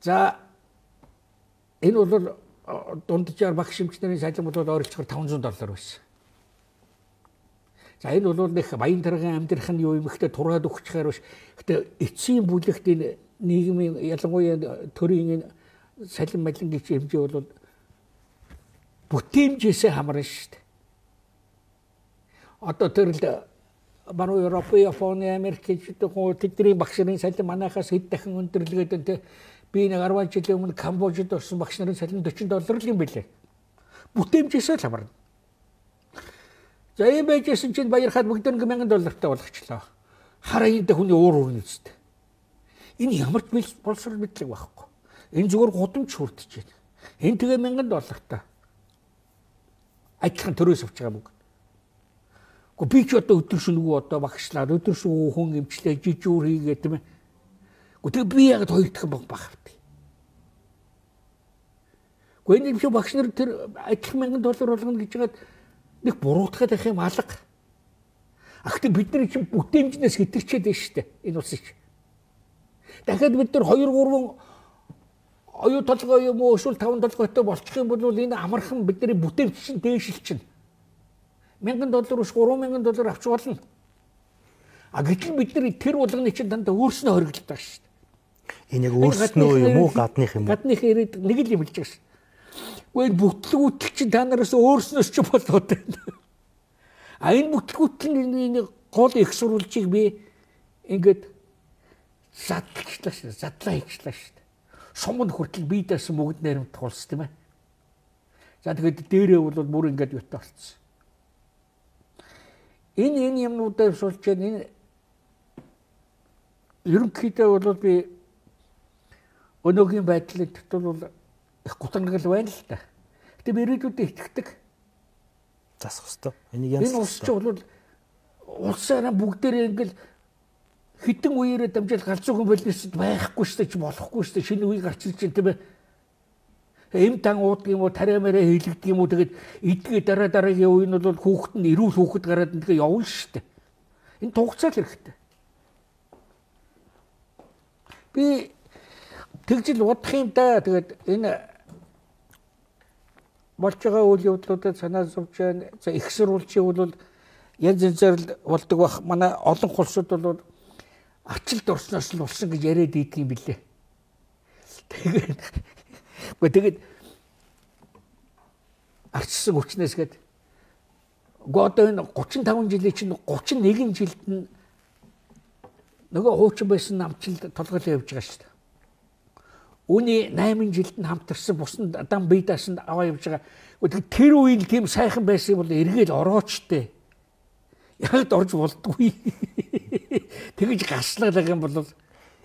За энэ бол дунджаар багш шимчнэрийн цалин бол ойролцоогоор $500 байсан. За энэ бол нэг баян тарган амьдрах нь юу юм ихтэй тураад өгчихээр биш. Гэтэ эцсийн бүлэгт энэ нийгмийн ялангуяа төрийн салин малингийн хэмжээ бол бүтээмжээсээ хамаарна шүү дээ. Одоо тэр л манай Европын, Японы, Америкийн тэдний багш нарын салин манайхаас хэд дахин өндөрлөгөөд энэ би нэг 10 жилийн өмнө Камбожид орсон багш нарын салин $40 л юм билээ. Бүтээмжээсээ л хамаарна. За ийм байжсэн чинь баярхаад бүгд $1000 болгочлоо. Хараа энэ хүний уур үнэстэй. Энэ ямар ч боловсрол мэдлэг байхгүй. Энэ зүгээр гудамж хүрдэж байна. Энэ тэгээ $1000 ажлын төрөөс авч байгаа мөнгө. Гэхдээ би ч одоо өдөр шөнөгүй одоо багшлаад өдөр шөнөгүй хүн эмчлээ жижүүр хийгээд тийм ээ. Гэхдээ би яг хоёр дахин багтав. Гэхдээ энэ багш нар тэр ажлын $1000 болгоно гэж яагаад нэг буруутгаад байх юм алга. Гэхдээ бид нар чинь бүтээмжнээс хэтэрчээд байна шүү дээ. Энэ улс чинь. Дахиад бид нар 2-3 оюу толгой юм уу эсвэл 5 толгойтой болчих юм бол энэ амархан бидний бүтээмж чинь дээшилчин. $1000-ус $3000 авч болно. А гэтэл бид нар тэр болгоны чинь дандаа өөрснөө хоригддаг байгаа шүү дээ. Энэ яг өөрснөө юм уу гадных юм уу? Гадных ирээд нэг л юм хэлж байгаа шүү. Гэхдээ бүтлгүүтэл чинь та нараас өөрснөөс ч болоод байна. А энэ бүтлгүүтэл энэ гол их сурвалжийг би ингээд задлаа хийчлаа шүү дээ. Суманд хүртэл бие даасан бүгд найрамдах улс тийм ээ. За тэгээд дээрээ бол бүр ингээд юутай болцсон. Энэ юмнуудаа суулж энэ ерөнхийдөө бол би өнөөгийн байдлыг бол их гутангал байна л та. Гэтэ мөрөдүүдэд итгэдэг. Засах хэвээр. Энийг янз. Энэ улс чинь бол улсаараа бүгдээрээ ингээл хитэн үеэрээ дамжуул галзуухан болносд байхгүй шүү дээ, болохгүй шүү дээ. Шинэ үе гарч ирж байна тийм ээ. Эм тан ууддаг юм уу, тариамаараа хийлэгдэг юм уу тэгээд эдгээ дараагийн үе нь бол хүүхэд нь эрүүл хүүхэд гараад тэгээ явна шүү дээ. Энэ тугацаал хэрэгтэй. Би тэгжил удах юм да. Тэгээд энэ болж байгаа үйл явдлуудад санаа зовж байна. За их сурвалжийн бол янз янзаар болдог бах. Манай олон улсууд бол ачилд орсноос нь болсон гэж яриад ийдэг юм билээ. Тэгээд арчсан хүчнээс гээд одоо энэ 35 жилийн чинь 31 жилд нь нөгөө хуучин байсан намчилд толгойлоо явж байгаа шүү дээ. Үүний 8 жилд нь хамтарсан бусан адам бие даасан аваа явж байгаа. Тэр үеийн тийм сайхан байсан бол эргээл ороочтой. Яг орж болдгүй. Тэгэж гаслаад байгаа юм бол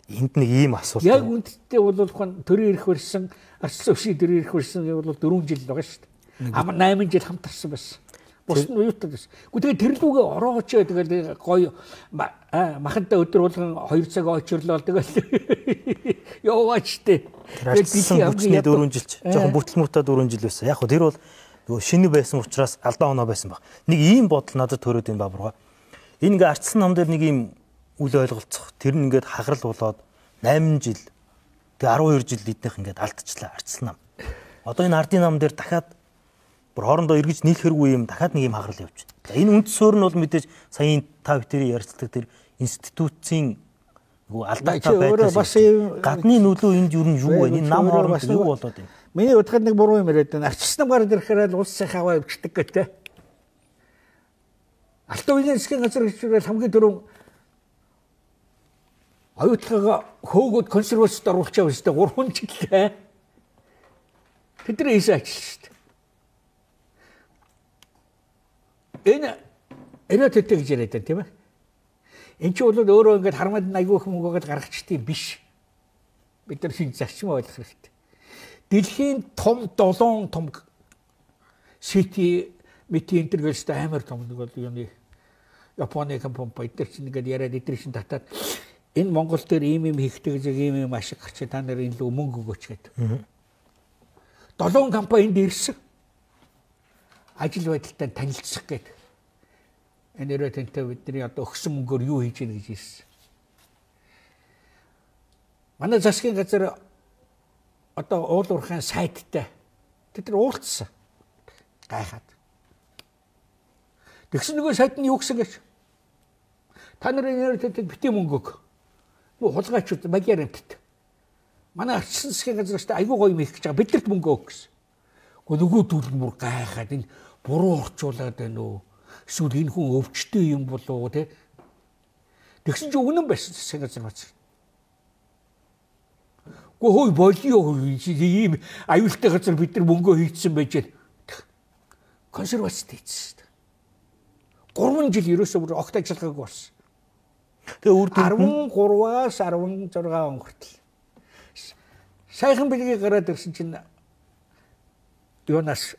Энд нэг ийм асуулт. Яг үндтэй бол төрийн эрх барьсан, арчсан өвшийн төрийн эрх барьсан бол 4 жил байгаа шүү дээ. 8 жил хамтарсан байсан. Бус нь уюутад байсан. Гэхдээ тэр лүүгээ орооч тэгэл гоё махантай өдөр болгон 2 цаг очирлоо тэгэл яваач тээ. Тэгэхээр бидний 4 жилч жоохон бүтлмүтэ 4 жил байсан. Яг хөө тэр бол нөгөө шинэ байсан учраас алдаа оноо байсан баг. Нэг ийм бодол надад төрөөд энэ бабурга. Энэ ингээ арчсан ном дээр нэг ийм үл ойлголцох. Тэр нь ингээд хаграл болоод 8 жил тэгээ 12 жил эднийх ингээд алдчихлаа арчсан ном. Одоо энэ ардын ном дээр дахиад бүр хоорондоо эргэж нийлэхэргүй юм дахиад нэг юм хаграл явж байна. За энэ үнд суурь нь бол мэдээж саяын та бүхэн ярьцдаг тэр институцийн нөгөө алдаатай байдал. Гадны нөлөө энд юу нь юу вэ? Энэ нам хооронд юу болоод байна? Миний удахад нэг буруу юм яриад байна. Арчсан гараад ирэхээр л улс сайхан аваа явчихдаг гэдэг. Алтан үеийн засгийн газар хичээл хамгийн түрүүн оюутгаа хөөгөөд консервацид оруулах явж байгаа 3 жил. Тэдний хийсэн ажил шүү дээ. Энэ эрөөтөтэй гэж яриад байна тийм ээ. Энд чинь бол өөрөө ингээд хармад айгүйх мөнгөөгд гаргачдгийг биш. Бид нар шинж зарчим ойлгох хэрэгтэй. Дэлхийн том 7 том сити метинтергэлст амар том нэг бол юуны Японы компани эдгээр чинь ингээд яриад эдгээр чинь татаад энэ Монгол дээр ийм хийхтэй гэж ийм ашиг гарч та нар энэ л мөнгө өгөөч гэдэг. 7 компани энд ирсэн. Ажил байдалтай танилцах гэдэг. Энэ эрөөтөнтэй бидний одоо өгсөн мөнгөөр юу хийж ийн гэж ирсэн. Манай засгийн газар одоо уул уурхайн сайттай тэд нар уулзсан. Гайхаад. Тэгсэн нөгөө сайт нь юу гэсэн гэж? Та нарын эрөөтөнд бити мөнгө өг. Нуу хулгайчуд магиар амтд. Манай арчсан засгийн газар ч айгүй гоё юм их гэж байгаа. Бидэрт мөнгө өг гэсэн. Гэхдээ нөгөө дүүл нь бүр гайхаад энэ буруу орчуулад байна уу? Эсвэл энэ хүн өвчтэй юм болов уу те? Тэгсэн чинь үнэн байсан засгийн газар бац. Гөө болио ийм аюултай газар бид нар мөнгө хийцсэн байж байна. Консервацид хийсэн шүү дээ. 3 жил ерөөсөө бүр огт ажиллагаагүй болсон. Тэгээ үр дүнд 13-аас 16 он хүртэл. Сайхан билгийг гараад ирсэн чинь юунаас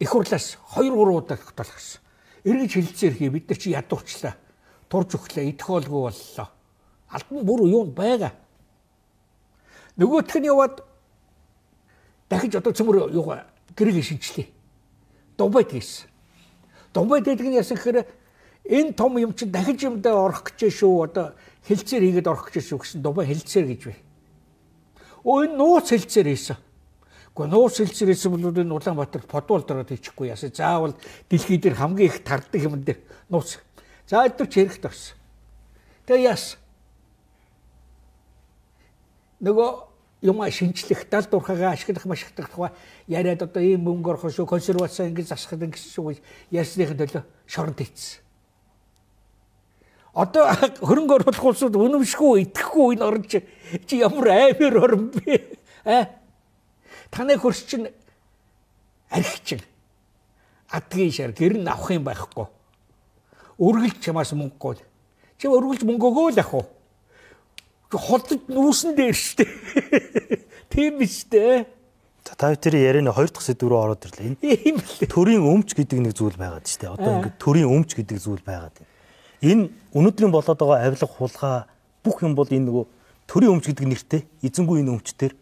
их хурлаас 2-3 удаа толгосон. Эргэж хилцээр хий бид нар чи ядуурчлаа. Турж өглөө идэх олгүй боллоо. Алдан бүр юунд байгаа. Нөгөөх нь яваад дахиж одоо цөмөр юугаа гэрэг шинжлээ. Дубайд хийсэн. Дубайд гэдэг нь яасан гэхээр энэ том юм чинь дахиж юмдаа орох гэж шүү. Одоо хилцээр хийгээд орох гэж шүү гэсэн Дубай хилцээр гэж бай. Энэ нууц хилцээр хийсэн. Гэхдээ нууц хилцээр хийсэн бол энэ Улаанбаатар подвол дөрөд хийчихгүй яасан. Заавал дэлхий дээр хамгийн их тардаг юм дээр нууц. За өдөр ч хэрэгт орсон. Тэгээ яасан. Нөгөө юм шинжлэх далд урхагаа ашиглах машигдах тухай яриад одоо ийм мөнгө орох шүү консервац ингэж засах гэсэн шүү ярьсныхын төлөө шоронд хийсэн. Одоо хөрөнгө оруулах улсууд үнэмшгүй итгэхгүй энэ орн чи ямар аймаар орн бэ? Таны хөрс чинь архичин адгийн шар гэр нь авах юм байхгүй. Өргөлж чамаас мөнгөгүй. Чи өргөлж мөнгөөгөө л ах уу? Холдод нүүсэн дээр штэ. Тийм биз дээ. Та бүхэн ярианы 2 дахь сэдв рүү ороод ирлээ. Ийм л. Төрийн өмч гэдэг нэг зүйл байгаад штэ. Одоо ингээд төрийн өмч гэдэг зүйл байгаад байна. Энэ өнөөдрийн болоод байгаа авилга хулгай бүх юм бол энэ нөгөө төрийн өмч гэдэг нэртэй эзэнгүй энэ өмчтөр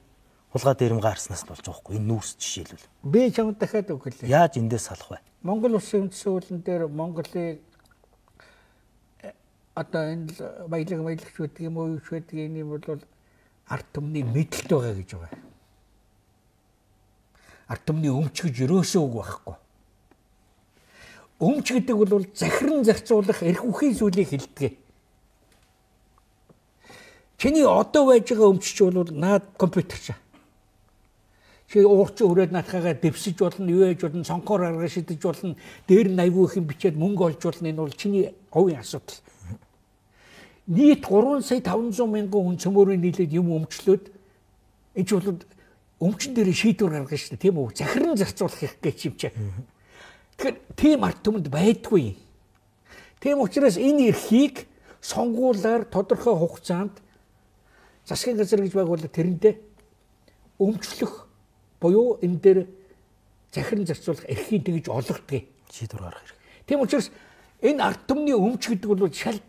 хулгай дээрэмгээ харснаас болж байгаа хгүй. Энэ нүүрс жишээлбэл. Би чамд дахиад өгөлээ. Яаж эндээс салах вэ? Монгол улсын үндсэн хуулийн дээр Монголыг одоо энэ баялагч гэдэг юм уу гэдэг юм бол ард түмний мэдлэлт байгаа гэж байгаа. Ард түмний өмч гэж ерөөсөө үг байхгүй. Өмч гэдэг бол захиран зарцуулах эрх үхийн зүйлийг хэлдэг. Чиний одоо байж байгаа өмч чинь бол наад компьютер чинь. Чи уурчин хүрээд наатхагаа дэвсэж болно, юу яаж болно, цонхоор арга шидэж болно, дээр нь айгүй их юм бичээд мөнгө олж болно. Энэ бол чиний говийн асуудал. Нийт 3,500,000 хүн цөмөрөөр нийлээд юм өмчлөөд энэ ч бол өмчн дээр шийдвэр гаргана шүү дээ, тийм үү? Захиран зарцуулах их гэж юм чи. Тэгэхээр тийм ард түмэнд байдгүй. Тийм учраас энэ эрхийг сонгуулаар тодорхой хугацаанд засгийн газар гэж байгуулаад тэрэндээ өмчлөх буюу энэ дээр захиран зарцуулах эрхийг тэгж олгодог. Шийдвэр гаргах хэрэг. Тийм учраас энэ ард түмний өмч гэдэг бол шал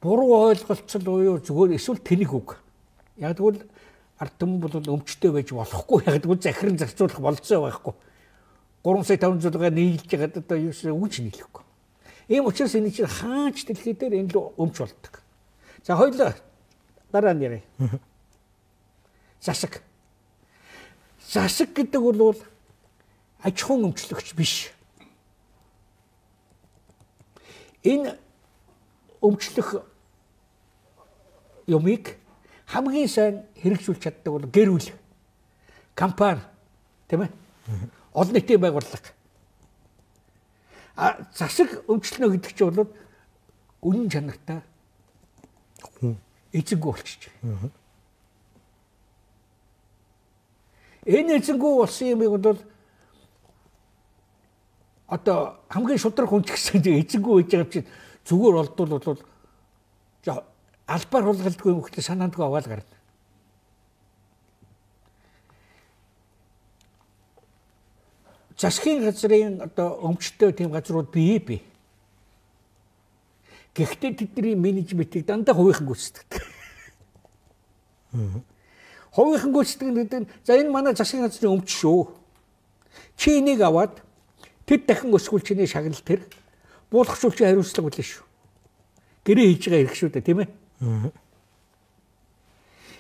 буруу ойлголцол буюу зүгээр эсвэл тэнэг үг. Яг тэгвэл ард түмэн бол өмчтэй байж болохгүй. Яг тэгвэл захиран зарцуулах болцоо байхгүй. 3 сая 500-аар нийлж байгаа одоо юу ч нийлэхгүй. Ийм учраас энэ чинь хаач дэлхий дээр энэ л өмч болдог. За хоёулаа дараа нь ярив. Засаг. Засаг гэдэг бол аж ахуйн өмчлөгч биш. Энэ өмчлөх юмыг хамгийн сайн хэрэгжүүлж чаддаг бол гэр бүл, компани, тийм ээ? Олон нийтийн байгууллага. Засаг өмчлөнө гэдэг чинь бол үнэн чанартай эзэнгүй болчих. Энэ эзэнгүй болсон юм бол одоо хамгийн шудраг хүн ч гэсэн эзэнгүй байж байгаа чинь зүгээр олдвол бол албаар хулгайлдгүй юм гэхдээ санаандгүй аваад гарна. Засгийн газрын одоо өмчтөй тийм газрууд бий. Гэхдээ тэдний менежментийг дандаа хувийнхан гүйцэтгэдэг. Хувийнхан гүйцэтгэх гэдэг нь за энэ манай засгийн газрын өмч шүү. Чи энийг аваад тэд дахин өсгүүл чиний шагнал тэр буулгахчулчийн хариуцлага үлээ шүү. Гэрээ хийж байгаа хэрэг шүү дээ, тийм ээ?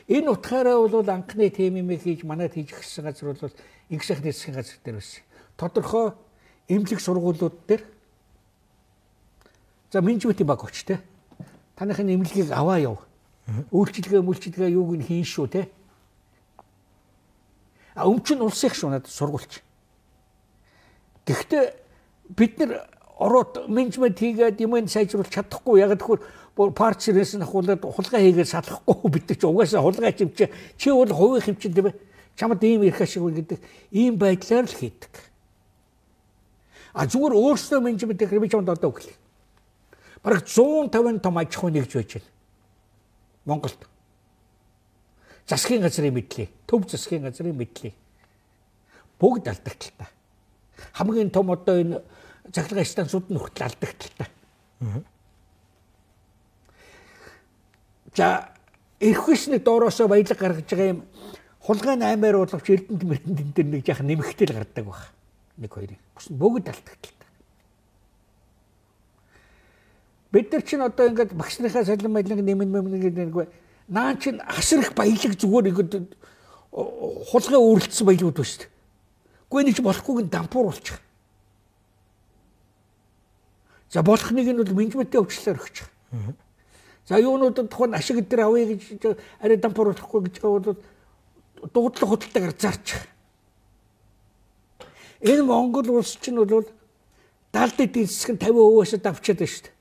Энэ утгаараа бол анхны тийм юм хийж манайд хийж гисэн газар бол их сайхны засгийн газар дээр байсан. Тодорхой эмнэлэг сургуулиуд дээр за менежментийн баг очив те. Таныхын эмнэлгийг аваа яв. Үйлчилгээ юуг нь хийн шүү те. Өмч нь улсын их шүү надад сургуульч. Гэхдээ бид нар ороод менежмент хийгээд юм сайжруулах чадахгүй. Яг тэгэхээр партиерээс нь ахуулаад хулгай хийгээд салахгүй бид ч угаасаа хулгай чимч чи бол хувийн хэмжин тийм ээ. Чамд ийм ирэх ашиг гэдэг ийм байдлаар л хийдэг. Зүгээр өөрсдөө менежмент гэх юм чамд одоо өглөө. Бараг 150 том аж ахуй нэгж байж байна. Монголд. Засгийн газрын мэдлээ, төв засгийн газрын мэдлээ. Бүгд алдагдaltaа. Хамгийн том одоо энэ захиргааны станцууд нь хүртэл алдагдaltaа. За эрх хүчний доороосоо баялаг гаргаж байгаа юм хулгайн 8-аар боловч Эрдэнэт мөрдөнд дээр нэг яах нэмэгтэл гардаг баг. Нэг хоёрыг. Бүгд алдагдaltaа. Бид нар чинь одоо ингээд багшныхаа салин маялаг нэмэн гэдэг наан чинь асар их баялаг зүгээр ингээд хулгай өөрлөсөн баялагуд ба шүү дээ. Гэхдээ нэг ч болохгүйг нь дампуур болчих. За болохныг нь бол менежментийн өвчлөлөөр өгч байгаа. За юунуудад тухайн ашиг дээр авъя гэж арай дампуур болохгүй гэж байгаа бол дуудлага худалдаагаар зарчих. Энэ Монгол улс чинь бол далд эдийн засаг нь 50%-аас давчаад байна шүү дээ.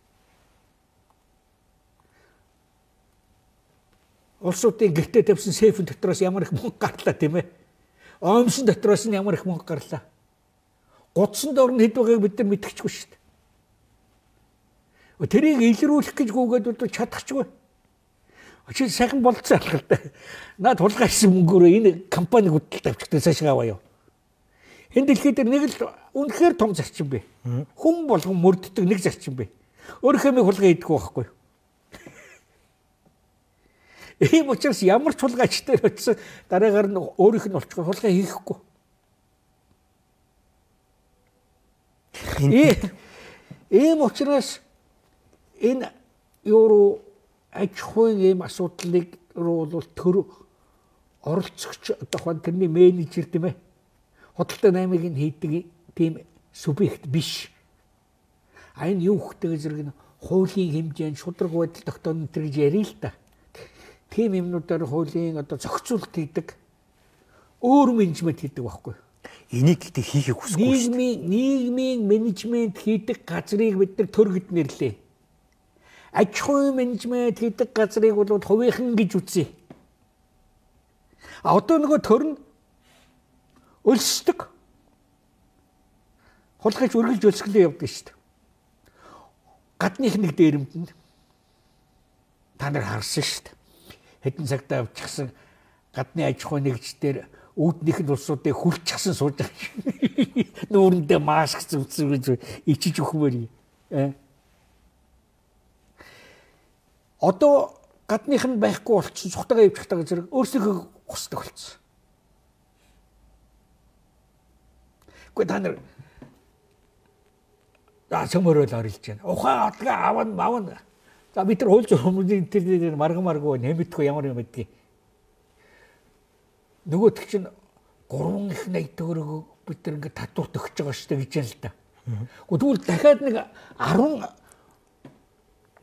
Улсуудын гэртээ тавьсан сейф дотроос ямар их мөнгө гарлаа тийм ээ. Оомсон дотроос нь ямар их мөнгө гарлаа. Гудсанд орно хэд байгааг бид нар мэдчихгүй шүү дээ. Тэрийг илрүүлэх гэж гүгээд бол чадахчгүй. Чи сайхан болцсон алга л да. Наад хулгайсан мөнгөөрөө энэ компани хөдөлт авчихдаг цаашаа аваа юу. Энэ дэлхий дээр нэг л үнэхээр том зарчим бэ. Хүн болгон мөрддөг нэг зарчим бэ. Өөрийнхөө хулгай хийдэг байхгүй юу? Ийм учраас ямар ч хулгайчтай очсон дараагаар нь өөрийнх нь олчихгүй хулгай хийхгүй. Ийм учраас энэ юу аж ахуйн ийм асуудлыг руу бол төр оролцогч одоо тэрний менежер тийм ээ. Худалдаа 8-ыг нь хийдэг тийм субъект биш. Энэ юу хөхтэй зэрэг нь хуулийн хэмжээнд шудраг байдал тогтооно гэж ярил л да. Тийм юмнуудаар хуулийн одоо зохицуулалт хийдэг өөр менежмент хийдэг байхгүй. Энийг гэдэг хийхийг хүсэхгүй шүү дээ. Нийгмийн менежмент хийдэг газрыг бид нар төр гэд нэрлээ. Аж ахуйн менежмент хийдэг газрыг бол хувийнхан гэж үзье. Одоо нөгөө төр нь өлсдөг. Хулгайч өргөлж өлсгөлөө явдаг шүү дээ. Гадных нэг дээрэмд нь Та нар харсан шүү дээ. Хэдэн цагтаа авчихсан гадны аж ахуй нэгждэр үүднийх нь улсуудыг хүлчихсэн сууж байгаа. Нүүрэндээ маск зүвцүүлж ичиж өгмөр. Одоо гадных нь байхгүй болчихсон цухтагаа явчихтаа зэрэг өөрсдөө гусдаг болчихсон. Гэхдээ та нар цөмөрөөл орилж байна. Ухаан отгаа авна. За бид нар хууль зөрчлийн интернетээр маргамаргүй нэмэгдэхгүй ямар юм байдгийг. Нөгөөт чинь 3 их 80 төгрөг бид нар ингээд татварт өгч байгаа шүү дээ гэж юм л да. Тэгвэл дахиад нэг 10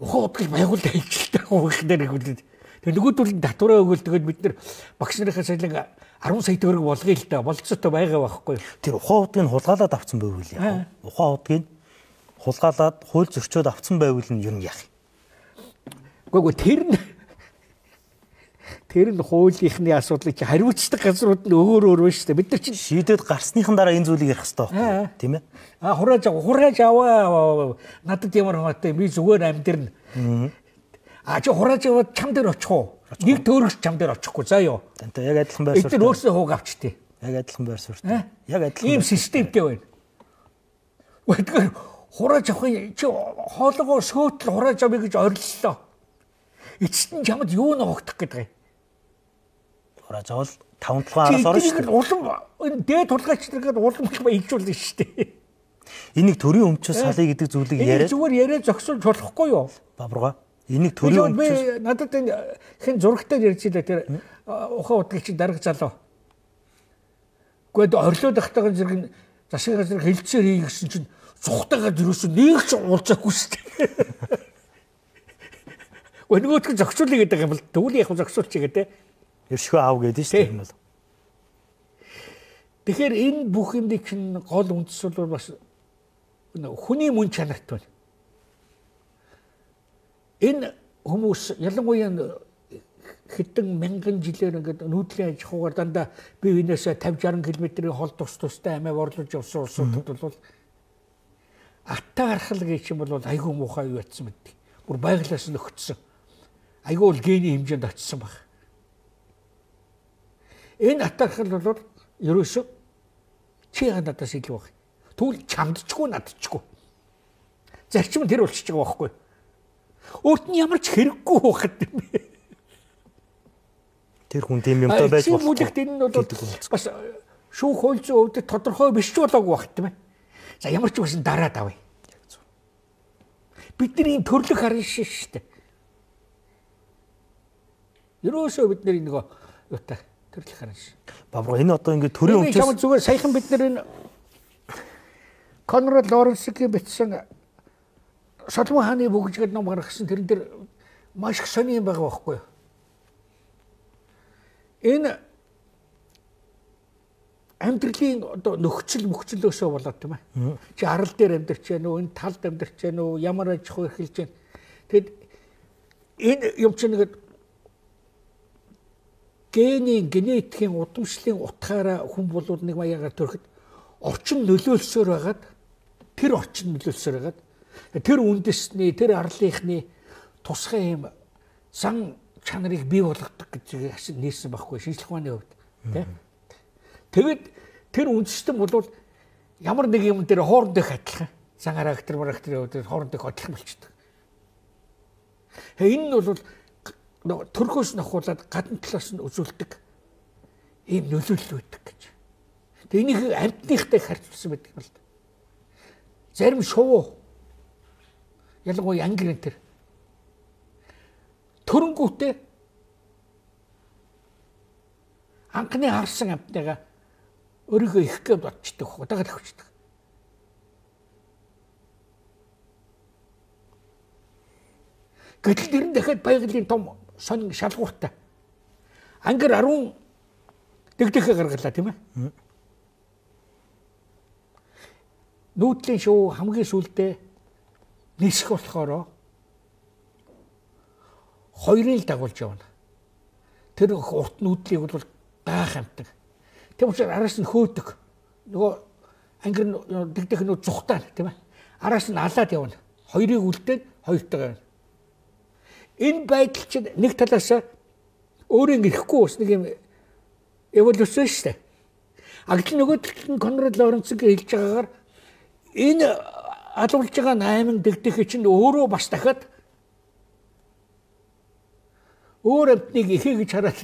ухаан утгыг байгуулалт хийчихлээ хууль дээр хэлээд. Тэгээ нөгөөдөл татвараа өгөөл тэгээд бид нар багш нарынхаа сайлан 10 сая төгрөг болгоё л да. Болцоотой байгаа байхгүй. Тэр ухаан утгыг хулгайлаад авсан байвал яах вэ? Ухаан утгыг хулгайлаад хууль зөрчөөд авсан байвал нь юу яах вэ? Гэхдээ тэр нь хуулийнхны асуудлыг чи хариуцдаг газрууд нь өөр шүү дээ. Бид нар чинь шийдээд гарсныхан дараа энэ зүйлийг ярих хэрэгтэй байхгүй тийм ээ? Хурааж аваа. Надад ямар хамаатай би зүгээр амьдрна. Чи хурааж аваад чам дээр очих уу? Нэг төгрөгч чам дээр очихгүй заа юу? Тантай яг адилхан байр суурь. Бид өөрсдөө хууг авчтээ. Яг адилхан байр суурь. Яг адилхан. Ийм системтэй байна. Гэхдээ хурааж авахын чи хоолойгоо шөөтл хурааж авъя гэж ориллоо. Эцэст нь чамд юу ногдох гэдэг юм? Хурааж авал 5-7 араас орно шүү дээ. Улам энэ дээд тулгайч наргээд улам ижүүлнэ шүү дээ. Энийг төрийн өмчөөс салъя гэдэг зүйлийг яриад зүгээр яриад зогсуулж болохгүй юу? Бабруга. Энийг төрийн өмчөөс надад энэ хэн зурагтай ярьж илээ тэр ухаан утгыг чинь дарга залуу. Гэхдээ орлоод ахтайгаа зэрэг засгийн газар хэлцээр хий гэсэн чинь цухтагаа зүрөөс нэг ч уулзаагүй шүү дээ. Нөгөөдгөө зогсуулъя гэдэг юм бол тэгвэл яг зогсуулчих гэдэг. Ершгөө аав гэдэг шүү дээ юм бол. Тэгэхээр энэ бүх юмний чинь гол үндэс бол бас хүний мөн чанарт байна. Энэ хүмүүс ялангуяа хэдэн мянган жилээр ингээд нүүдлийн аж ахуйгаар дандаа бие биенээсээ 50-60 км-ийн хол тустай амиа борлуулж явсан улсуудад бол атаархал гэж юм бол айгүй муухай юу ятсан мэт. Бүр байглаас нь өгцсөн. Айгүй бол гений хэмжээнд очсон баг. Энэ атаархал бол ерөөсөө чи надаас илүү баг. Тэгвэл чамдчгүй надчгүй. Зарчим тэр болчихж байгаа байхгүй. Өөрт нь ямар ч хэрэггүй байхад юм бэ? Тэр хүн тийм юмтай байж болох. Бүлэгт энэ нь бол бас шүүх хууль зүйн хувьд тодорхой биш ч болоогүй байх тийм ээ. За ямар ч үсэн дараад авъя. Бидний төрлөх харна шүү дээ. Ерөөсөө бид нэг юутай төрлөх харна шүү. Бабруу энэ одоо ингээд төрийн өмчөөс ямар зүгээр саяхан бид нар Конрад Лоренсгийн бичсэн Соломон хааны бүгж гэдэг ном гаргасан тэрэн дээр маш их сони юм байгаа байхгүй юу? Энэ амьдралын одоо нөхцөлөөсөө болоод тийм ээ. Чи арал дээр амьдарч байна уу? Энэ талд амьдарч байна уу? Ямар аж ахуй эрхэлж байна? Тэгэд энэ юм чинь нэг генетикийн удамшлын утгаараа хүн болвол нэг маягаар төрөхөд орчин нөлөөлсөөр байгаад тэр орчин нөлөөлсөөр байгаад тэр үндэсний тэр арлынхны тусгай юм зан чанарыг бий болгодог гэж асуу нээсэн байхгүй шинжлэх ухааны хувьд тийм. Тэгэд тэр үндэстэн бол ямар нэг юм дээр хоорондоо адилхан зан характер хувьд хоорондоо адилхан болчихдог. Энэ нь бол төрхөөс нь ахуулаад гадна талаас нь үзүүлдэг ийм нөлөөлөл үүдэг гэж. Тэгээ энийг амьтныхтай харьцуулсан байдаг юм л да. Зарим шувуу ялангуяа ангирын тэр төрөнгүүтээ анхны харсан амьтныгаа өөрийгөө их гэж бодчихдог, удагаад авчдаг. Гэтэл тэр нь дахиад байгалийн том сонин шалгууртай. Ангир 10 дэгдэхэ гаргалаа тийм ээ. Нүүдлийн шоу хамгийн сүүлдээ нисэх болохоор хоёрын л дагуулж явна. Тэр урт нүүдлийг бол гаах амтдаг. Тийм учраас араас нь хөөдөг. Нөгөө ангир дэгдэх нүү зүхтаал тийм ээ. Араас нь алаад явна. Хоёрыг үлдээд хоёртойгоо явна. Энэ байдал чинь нэг талаас өөрийн ирэхгүй ус нэг юм эволюцийн шүү дээ. Агт нөгөө талд нь Конрад Лоренцгийн хэлж байгаагаар энэ алуулж байгаа 8 дэгдэх чинь өөрөө бас дахиад өөр амтныг ихэ гэж хараад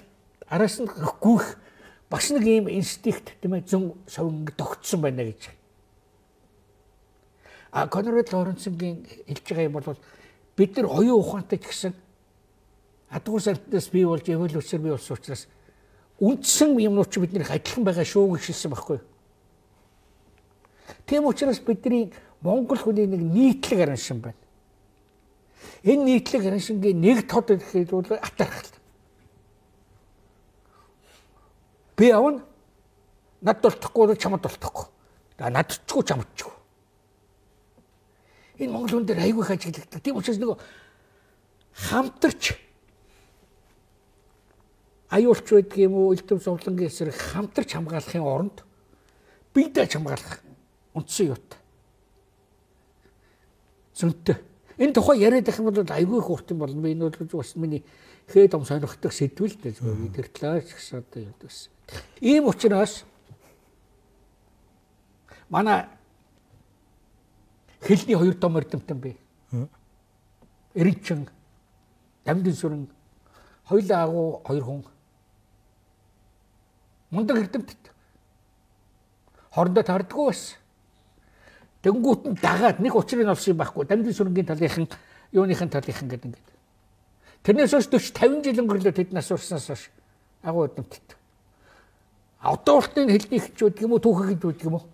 араас нь гүйх бас нэг юм инстинкт тийм ээ зүүн совин тогтсон байна гэж. Конрад Лоренцгийн хэлж байгаа юм бол бид нар оюун ухаантай ч гэсэн адгуус амтнаас бий болж эволюцээр бий болсон учраас үндсэн юмнууд ч бидний адилхан байгаа шүү гэж хэлсэн байхгүй. Тийм учраас бидний Монгол хүний нэг нийтлэг араншин байна. Энэ нийтлэг араншингийн нэг тод гэхэд бол атархал. Би авна над толтохгүй чамд толтохгүй. Надчгүй чамдчгүй. Энэ Монгол хүн дээр айгүй хажигддаг. Тийм учраас нэг хамтарч аюулч байдаг юм уу элдэв зовлонгийн эсрэг хамтарч хамгаалахын оронд бидээ хамгаалах үндсэн юут. Зөнтэй. Энэ тухай яриад байх юм бол айгүй хурд юм болно. Энэ бол бас миний хэд том сонирхдаг сэдвэл дээ зүгээр тэр талаас гэсэн одоо юм дээс. Ийм учраас манай хэлний хоёр том эрдэмтэн бий. Эренчин, Дамдын сүрэн, хоёулаа агуу хоёр хүн. Мундаг эрдэмтэд. Хоорондоо таардаггүй бас. Тэнгүүт нь дагаад нэг учрыг олсон юм байхгүй. Дамдын сүрэнгийн талынхан, юуныхан талынхан гэдэг ингээд. Тэрнээс хойш 40 50 жил өнгөрлөө тэднээс сурснаас хойш агуу эрдэмтэд. Одоо уртны хэлний хч байдаг юм уу, түүхийг байдаг юм уу?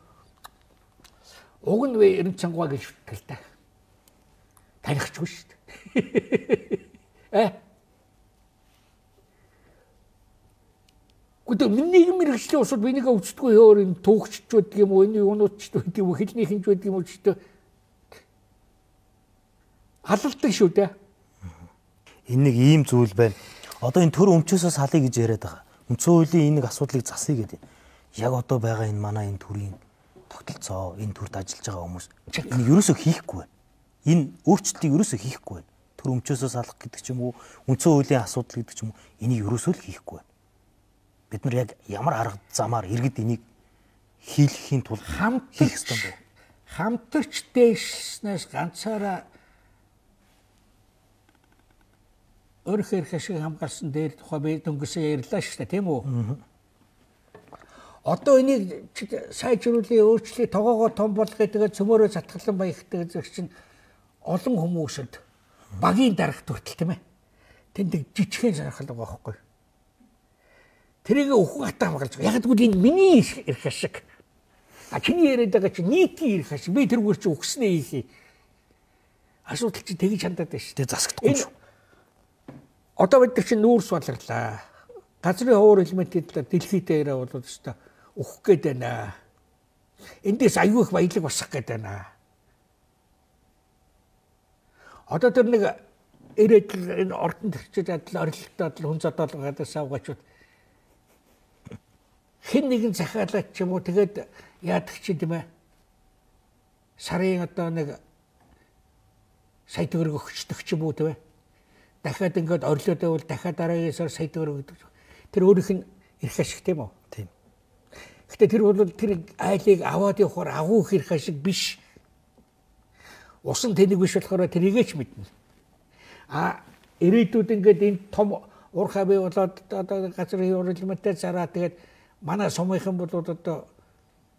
Уг нь вэ Эренчангуй гэж хэлдэг. Танихчгүй шүү дээ. Гэхдээ миний мэрэгчлийн усуд бинийг өвчтгүй өөр юм түүхчч байдаг юм уу, энэ юунуудч байдаг юм уу, хэлний хинж байдаг юм уу ч гэдэг. Халалдаг шүү дээ. Энэ нэг ийм зүйл байна. Одоо энэ төр өмчөөсөө салъя гэж яриад байгаа. Үндсэн хуулийн энэ нэг асуудлыг засъя гэдэг. Яг одоо байгаа энэ манай энэ төрийн тогтолцоо, энэ төрд ажиллаж байгаа хүмүүс энэ ерөөсөө хийхгүй байна. Энэ өөрчлөлтийг ерөөсөө хийхгүй байна. Төр өмчөөсөө салах гэдэг ч юм уу, үндсэн хуулийн асуудал гэдэг ч юм уу, энийг ерөөсөө л хийхгүй байна. Бид нар яг ямар арга замаар иргэд энийг хийлгэхийн тулд хийх ёстой юм бэ? Хамтарч дээшнээс ганцаараа өөрөөр хэшиг хамгаалсан дээр тухай би дөнгөсөө ярьлаа шүү дээ, тийм үү? Одоо энийг сайжруулах, өөрчлөлт тогоогоо том болгох гэдэг цөмөрөө затгалан баяхдаг зэрэг чинь олон хүмүүсэд багийн дарах төртөл тийм ээ. Тэнд жижигхэн санахал байгаа байхгүй. Тэрийг өхөн хатаа хамгаалж байгаа. Яг гэвэл энэ миний эрх ашиг. Чиний яриад байгаа чинь нийтийн эрх ашиг. Би тэргээр чи өгснээ хийхий. Асуудал чи тэгж хандаад байна шүү. Тэгээ засагдахгүй шүү. Одоо бид чинь нүүрс болрлаа. Газрын ховор элементийн талаар дэлхийд яриа бол өстой өгөх гээд байна. Эндээс аюу их баялаг босгох гээд байна. Одоо тэр нэг ирээд энэ ордон төрчид адил орилттой хүн зодол гадаас авгачуд хэн нэгэн захиалаад ч юм уу тэгээд яадаг ч юм бэ? Сарын одоо нэг сая төгрөг өгчдөг ч юм уу тийм ээ? Дахиад ингээд орлоод байвал дахиад дараагийн сар сая төгрөг өгдөг. Тэр өөрийнх нь эрх ашиг тийм үү? Тийм. Гэхдээ тэр бол тэр айлыг аваад явахаар агуу их эрх ашиг биш. Усан тэнэг биш болохоор тэрийгээ ч мэднэ. Ирээдүйд ингээд энэ том уурхай бий болоод одоо газрын хөрөлмөттэй зараа тэгээд манай сумынхан бол одоо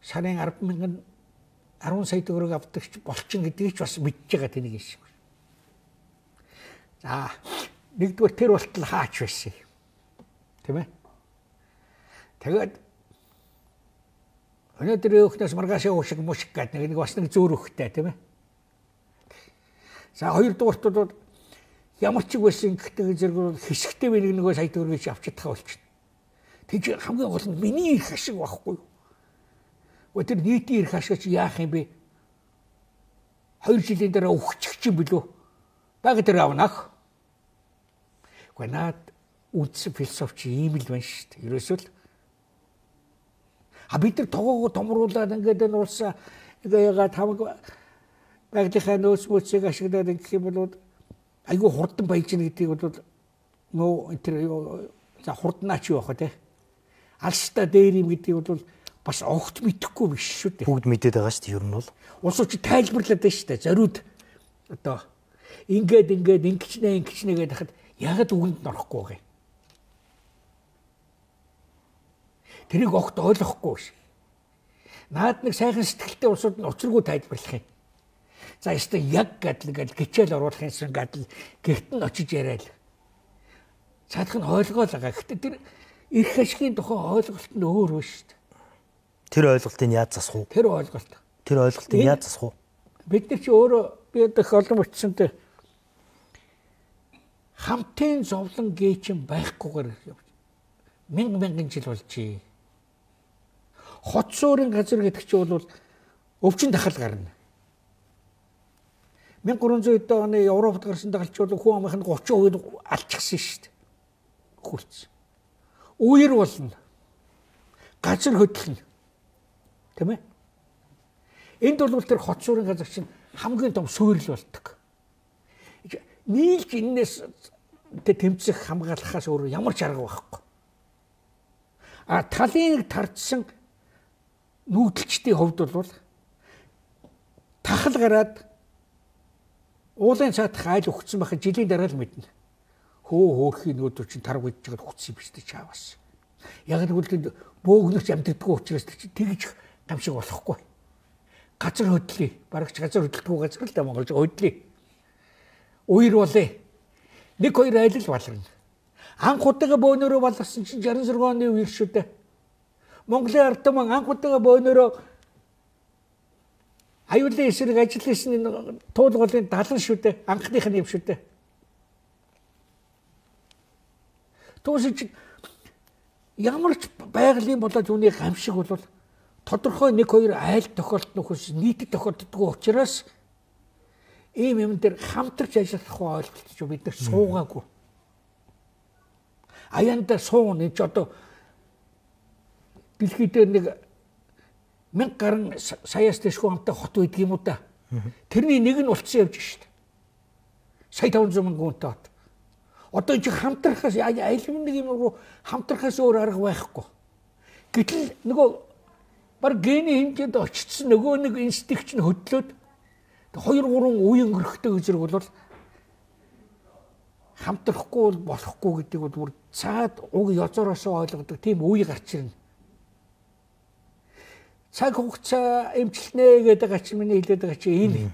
сарын 10,000 10 сая төгрөг авдагч болчин гэдгийг ч бас мэдж байгаа тэнийг шиг. За нэгдүгээр тэр болтол хаач байсан. Тийм ээ. Тэгээд өнөөдөр өөхнөөс маргаашаа уушиг мушиг гэдэг нэг бас нэг зөөр өгөхтэй тийм ээ. За хоёрдугаарт бол ямар ч байсан гэхдээ зэрэг хэсэгтэй би нэг сая төгрөгийг авч чадхаа болчихно. Тэг хамгийн гол нь миний их ашиг байхгүй юу? Тэр нийтийн эрх ашиг чи яах юм бэ? 2 жилийн дараа өгчих чинь билүү? Баг тэр авнах. Гэхдээ наад үндсэн философи ийм л байна шүү дээ. Ерөөсөө л бид нар тогоогоо томруулаад ингээд энэ улсаа ягаад хамаг багийнхаа нөөц мөцийг ашиглаад ингэх юм бол айгүй хурдан баяж ийн гэдгийг бол нөө тэр за хурднаач юу ах вэ те. Алста дээр юм гэдгийг бол бас огт мэдэхгүй биш шүү дээ. Бүгд мэдээд байгаа шүү дээ ер нь бол. Улс орчин тайлбарлаад байна шүү дээ. Зориуд одоо ингээд ингэчнэ гэдэг хахад ягаад үгэнд норохгүй вэ? Тэрийг огт ойлгохгүй биш. Наад нэг сайхан сэтгэлтэй улсууд нь учиргүй тайлбарлах юм. За ёстой яг гадал гिचэл оруулах юмсан гадал гэрт нь очиж яриад. Цаадах нь ойлгоол байгаа. Гэхдээ тэр эрх ашигын тухай ойлголт нь өөр байна шүү дээ. Тэр ойлголтыг яаж засах вэ? Тэр ойлголт. Тэр ойлголтыг яаж засах вэ? Бид нар чи өөрөө би дэх олон очсонтэй хамтын зовлон гээчин байхгүйгээр мянган жил болжээ. Хот суурин газар гэдэг чинь бол өвчин дахал гарна. 1300 оны Европод гарсан дахалч бол хүн амынх нь 30% алчихсан шүү дээ. Хурц. Үер болно. Газар хөдлөн. Тэ мэ? Энд бол тэр хот суурин газар чинь хамгийн том суурил болдог. Нийлж энэс тэмцэх хамгаалахаас өөр ямар ч арга байхгүй. А талын тарцсан нүүдэлчдийн хувьд бол тахал гараад уулын цаатах айл өгсөн байхад жилийн дараа л мэднэ. Хөөхний нүүдэл чинь тарг бидж байгаа хүчсэн биш дээ чаавас. Яг л үлдэнд бөөгнөрч амьддаггүй учраас тэгж гамшиг болохгүй. Газар хөдлөе. Барагч газар хөдлөлтгүй газар л да Монголж хөдлөе. Үер болъё. 1-2 айл л баларна. Анх удаага бөөнөрөө балгасан чинь 66 оны үер шүү дээ. Монголын ард түмэн анх удаага бөөнөрөө аюулын эсрэг ажилласан туулгын 70 шүү дээ. Анхных нь юм шүү дээ. Түүсэж ямар ч байгалийн болоод үүний гамшиг бол тодорхой 1-2 айл тохиолдол нөхөс нийтэд тохиолддоггүй учраас ийм юм дээр хамтарч ажиллах ойлголт ч бид нар суугаагүй. Аяанда суун энэ ч одоо дэлхийд нэг 1000 гаруй саяас дэшгүй хамтаа хот байдаг юм уу да. Тэрний нэг нь болцсон явж шít. Сая 500 мянган хүнтэй хот. Одоо чи хамтрахаас аялын нэг юм руу хамтрахаас өөр арга байхгүй. Гэтэл нөгөө баг гений хэмжээнд очсон нөгөө нэг инстинкт нь хөдлөөд 2-3 үе өнгөрөхтэй гэж бол хамтрахгүй болохгүй гэдэг бол бүр цаад уг язороос ойлгодог тийм үе гарч ирнэ. Цаг хугацаа эмчилнэ гэдэг ач миний хэлээд байгаа чи энэ.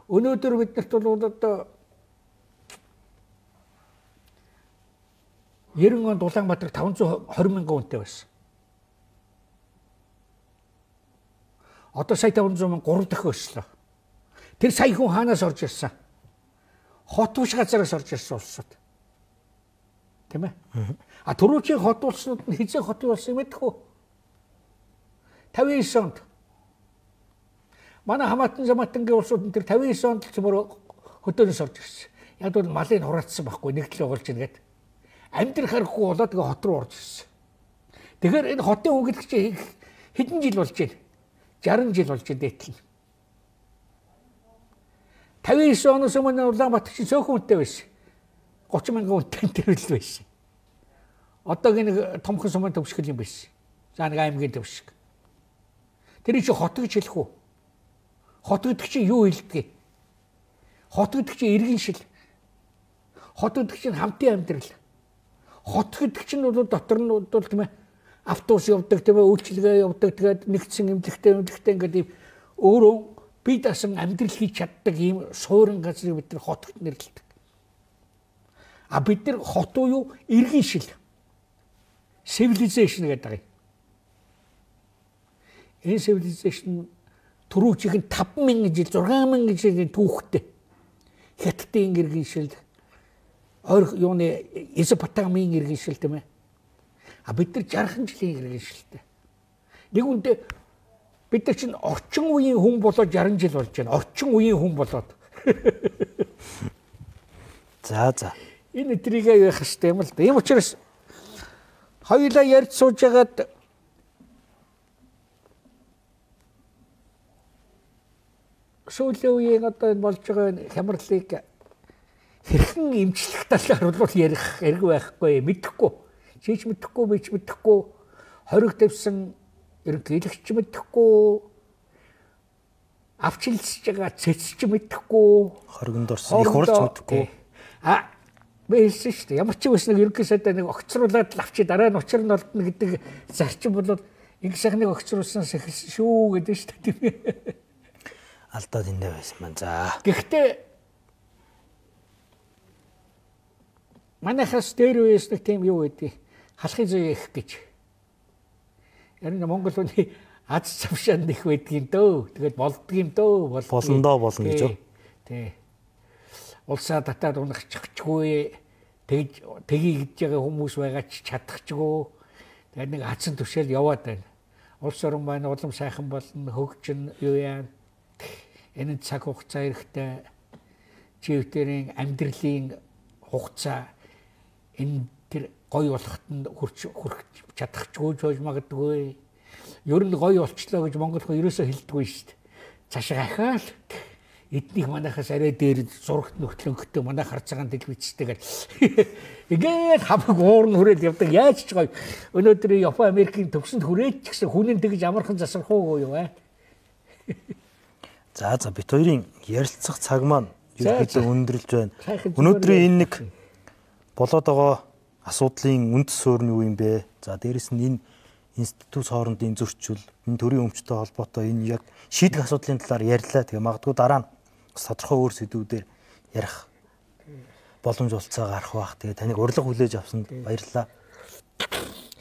Өнөөдөр биднэрт бол одоо 90 онд Улаанбаатар 520 мянган хүнтэй байсан. Одоо сая 500 мянга 3 дахин өслөө. Тэр сая хүн хаанаас орж ирсэн? Хот биш газараас орж ирсэн улсууд. Тийм ээ? А түрүүчийн хот улсууд нь хизээ хот болсон юм мэдэх үү? 59 онд. Манай хамаатан замаатангийн улсууд нь тэр 59 онд ч бүр хөдөөнөөс орж ирсэн. Яг бол малыг хураацсан байхгүй нэгдэл оголж ийн гэдэг. Амьдрахааргүй болоод тэгээ хот руу орж ирсэн. Тэгэхээр энэ хотын хүн гэдэг чинь хэдэн жил болж байна? 60 жил болж дээтлэн. 59 оноос өмнө Улаанбаатар чинь цөөхөн хүнтэй байсан. 30 мянган хүнтэй төрөл байсан. Одоогийн нэг томхон сумын төвшгөл юм байсан. За нэг аймгийн төвшг. Тэр чинь хот гэж хэлэх үү? Хот гэдэг чинь юу хэлдэг? Хот гэдэг чинь иргэн шил. Хот гэдэг чинь хамтын амьдрал. Хот гэдэг чинь бол дотор нь бол тийм ээ автобус явдаг тийм ээ үйлчилгээ явдаг тэгээд нэгдсэн эмнэлэгтэй ингээд өөрөө бие даасан амьдрал хийж чаддаг ийм суурин газрыг бид нар хот гэж нэрлэдэг. А бид нар хот уу иргэн шил. Civilization гэдэг юм. Энэ civilization түрүүчийн 5000 жил 6000 жилийн түүхтэй. Хятадын иргэн шил ойр юуны Месопотамийн иргэн шил тийм ээ. А бид нар 60 жилийн иргэн шилтэй. Нэг үндэ бид нар чинь орчин үеийн хүн болоод 60 жил болж байна. Орчин үеийн хүн болоод. За. Энэ трийгээ яах хэрэгтэй юм л да. Ийм учраас хоёулаа ярьж сууж байгаад сүүлийн үеийн одоо энэ болж байгаа хямралыг хэрхэн эмчлэх талаар бол ярих хэрэг байхгүй мэдэхгүй. Чийч мэдэхгүй бич мэдэхгүй. Хориг тавьсан ерөнхийлөгч мэдэхгүй. Авчилж байгаа цэцч мэдэхгүй. Хоригонд орсон их хурц мэдэхгүй. Бэлсэн шүү дээ. Ямар ч үс нэг ерөнхий сайдаа нэг огцруулаад л авчи дараа нь учир нь олдно гэдэг зарчим бол их сайхныг огцруулсан шүү гэдэг шүү дээ тийм ээ. Алдаад эндээ байсан маань. За. Гэхдээ манайхаас дээр үеэс нэг тийм юу гэдэг халахын зүй их гэж. Ярина Монгол хүний аз завшаанд их байдгийн дөө. Тэгээд болдгийм дөө. Болондоо болно гэж үү? Тий. Улсаа татаад унахчихгүй тэгж гэж байгаа хүмүүс байгаа ч чадахчгүй. Тэгээд нэг азан төвшөөл яваад байна. Улс орон маань улам сайхан болно, хөгжин юу яа. Энэ цаг хугацаа эрэхтэй живтэрийн амьдралын хугацаа энэ тэр гоё болоход нь хүрч чадахчгүй жож магадгүй. Ер нь гоё болчлоо гэж монгол хүн ерөөсөө хэлдэггүй шүү дээ. Цаашаа ахаал эднийг манайхаас арай дээр зурагт нөхтлөнгөтэй манай харцаагаан телевизтэйгээр ингээд хамаг уурн хүрээд явдаг. Яаж ч гоё. Өнөөдөр Япон Америкийн төвсөнд хүрээд ч гэсэн хүнэн тэгж амархан засархуугүй юу аа. За бит хоёрын ярилцах цаг маань ерөөдөө өндөрлж байна. Өнөөдрийн энэ нэг болоод байгаа асуудлын үндэс суурь нь юу юм бэ? За дээрэс нь энэ институт хоорондын зөрчил, энэ төрийн өмчтэй холбоотой энэ яг шийдэх асуудлын талаар ярьлаа. Тэгээ магадгүй дараа нь тодорхой өөр сэдвүүдээр ярих боломж олцоо гарах бах. Тэгээ таныг урилга хүлээж авсанд баярлалаа.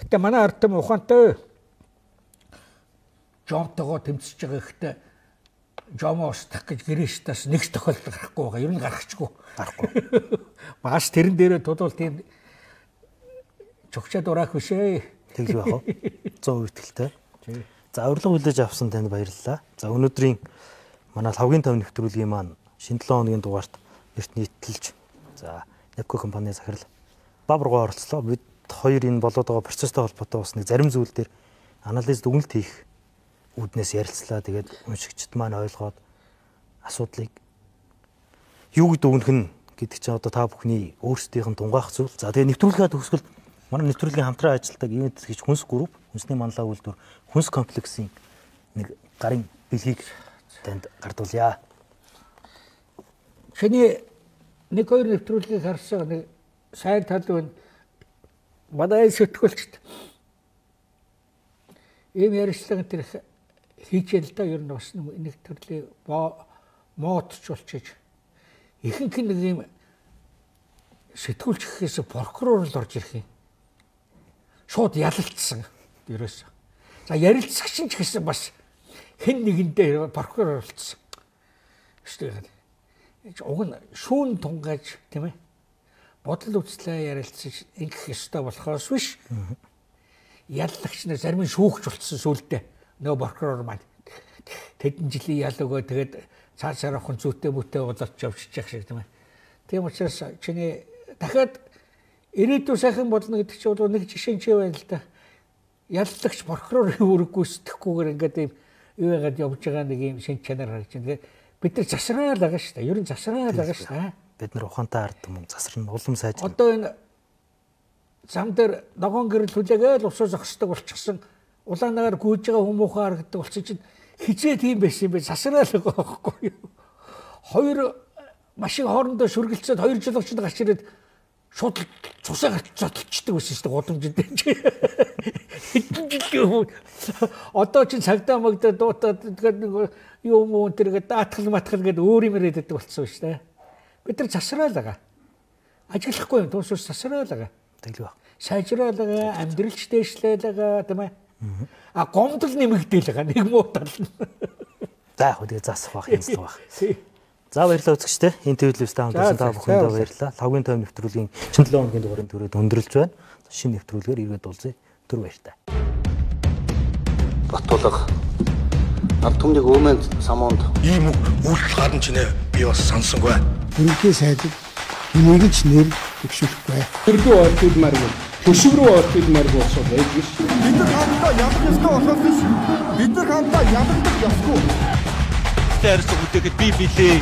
Гэтэ манай ардтам ухаантай жомтойгоо тэмцэж байгаа ихтэй жомоо устгах гэж гэрээштээс нэг ч тохиолдол гарахгүй байгаа. Ер нь гарахчгүй. Бааш тэрэн дээрээ тулуул тийм чогчаад ураах биш ээ. Тэгж байх уу? 100% итгэлтэй. За урилга хүлээж авсан танд баярлалаа. За өнөөдрийн манай 5-5 нэвтрүүлгийн маань шинэ 7 хоногийн дугаарт эрт нийтэлж за Nepco компани захирал Бабргоо оролцлоо. Бид хоёр энэ болоод байгаа процесстэй холбоотой бас нэг зарим зүйл дээр анализ дүгнэлт хийх үүднээс ярилцлаа. Тэгээд уншигчд маань ойлгоод асуудлыг юу гэдэг өгнөх нь гэдэг чинь одоо та бүхний өөрсдийнх нь тунгаах зүйл. За тэгээд нэвтрүүлгээ төгсгөл манай нэвтрүүлгийн хамтран ажилладаг ивент гэж хүнс групп, хүнсний манлай үйлдвэр, хүнс комплексийн нэг гарын бэлгийг танд гардуулъя. Чиний нэг хоёр нэвтрүүлгийг харсан нэг сайн тал нь манай сэтгүүлчд ийм ярьцлагын тэр хийжэл та ер нь бас нэг төрлийн моодч болчих. Ихэнх нэг ийм сэтгүүлч гэхээс прокурор л орж ирэх юм. Шууд ялалцсан ерөөсөө. За ярилцагч ч гэсэн бас хэн нэгэндээ прокурор болцсон. Шүү дээ. Уг нь шүүн тунгааж тийм ээ. Бодол үзлээ ярилцаж ингэх ёстой болохоос биш. Яллагч нар зарим нь шүүгч болцсон сүултээ. Нөө прокурор маань тэдэн жилийн ял өгөө тэгээд цаашаа авах зүйтэй бүтэй болоод явчих шиг тийм ээ. Тийм учраас чиний дахиад ирээдүйн сайхан болно гэдэг чинь бол нэг жишээ нь байна л да. Яллагч прокурорын үүрэг гүйцэтгөхгүйгээр ингээд ийм юу яагаад явж байгаа нэг юм шин чанар харж байна. Бид нар засраа л байгаа шүү дээ. Ер нь засраа л байгаа шүү дээ. Бид нар ухаантай ард юм засрын улам сайжрна. Одоо энэ зам дээр ногоон гэрэл хүлээгээл усаа зогсдог болчихсон. Улаанаар гүйж байгаа хүмүүхэн харагддаг болсон чинь хизээ тийм байсан юм бэ? Засраа л байгаа байхгүй юу? Хоёр машин хоорондоо шүргэлцээд 2 жил очиж гарч ирээд шууд цусаа гарч зодчихдаг байсан шүү дээ гудамжинд. Одоо чинь цагдаа магдаа дуутаад тэгээд нэг юу мөн тэргээ даатгал матгал гэдэг өөр юм яриад байдаг болсон шүү дээ. Бид нар засраа л байгаа. Ажиглахгүй юм туус засраа л байгаа. Тэглэв. Сайжраа л байгаа, амьдралч дээшлээ л байгаа тийм ээ. А гомдол нэмэгдээл байгаа нэг муу тал нь. За яг тэгээ засах бах юм байна. За баярлалаа үзэгчтэй. Энэ телевизтэй хамтарсан та бүхэндээ баярлалаа. 5-5 нэвтрүүлгийн шинэ 7 хоногийн дугаарын төрөд өндөрлж байна. Шинэ нэвтрүүлгээр иргэд уулзъя. Түр баяртай. Батулга ард түмнийг өөмөнд самуунд Ийм үйлдэл гарна ч нэ би бас сонсонгүй. Ерөнхий сайдд энийг ч нэр өгшөхгүй. Төрдөө ордгиймааргүй. Төшөв рүү ордгиймааргүй болсоо байж ш. Бид нар хамтдаа ялах ёстой болохоос биш. Бид нар хамтдаа ялагдах ёсгүй. Хамттай харилцах үдээхэд би билээ.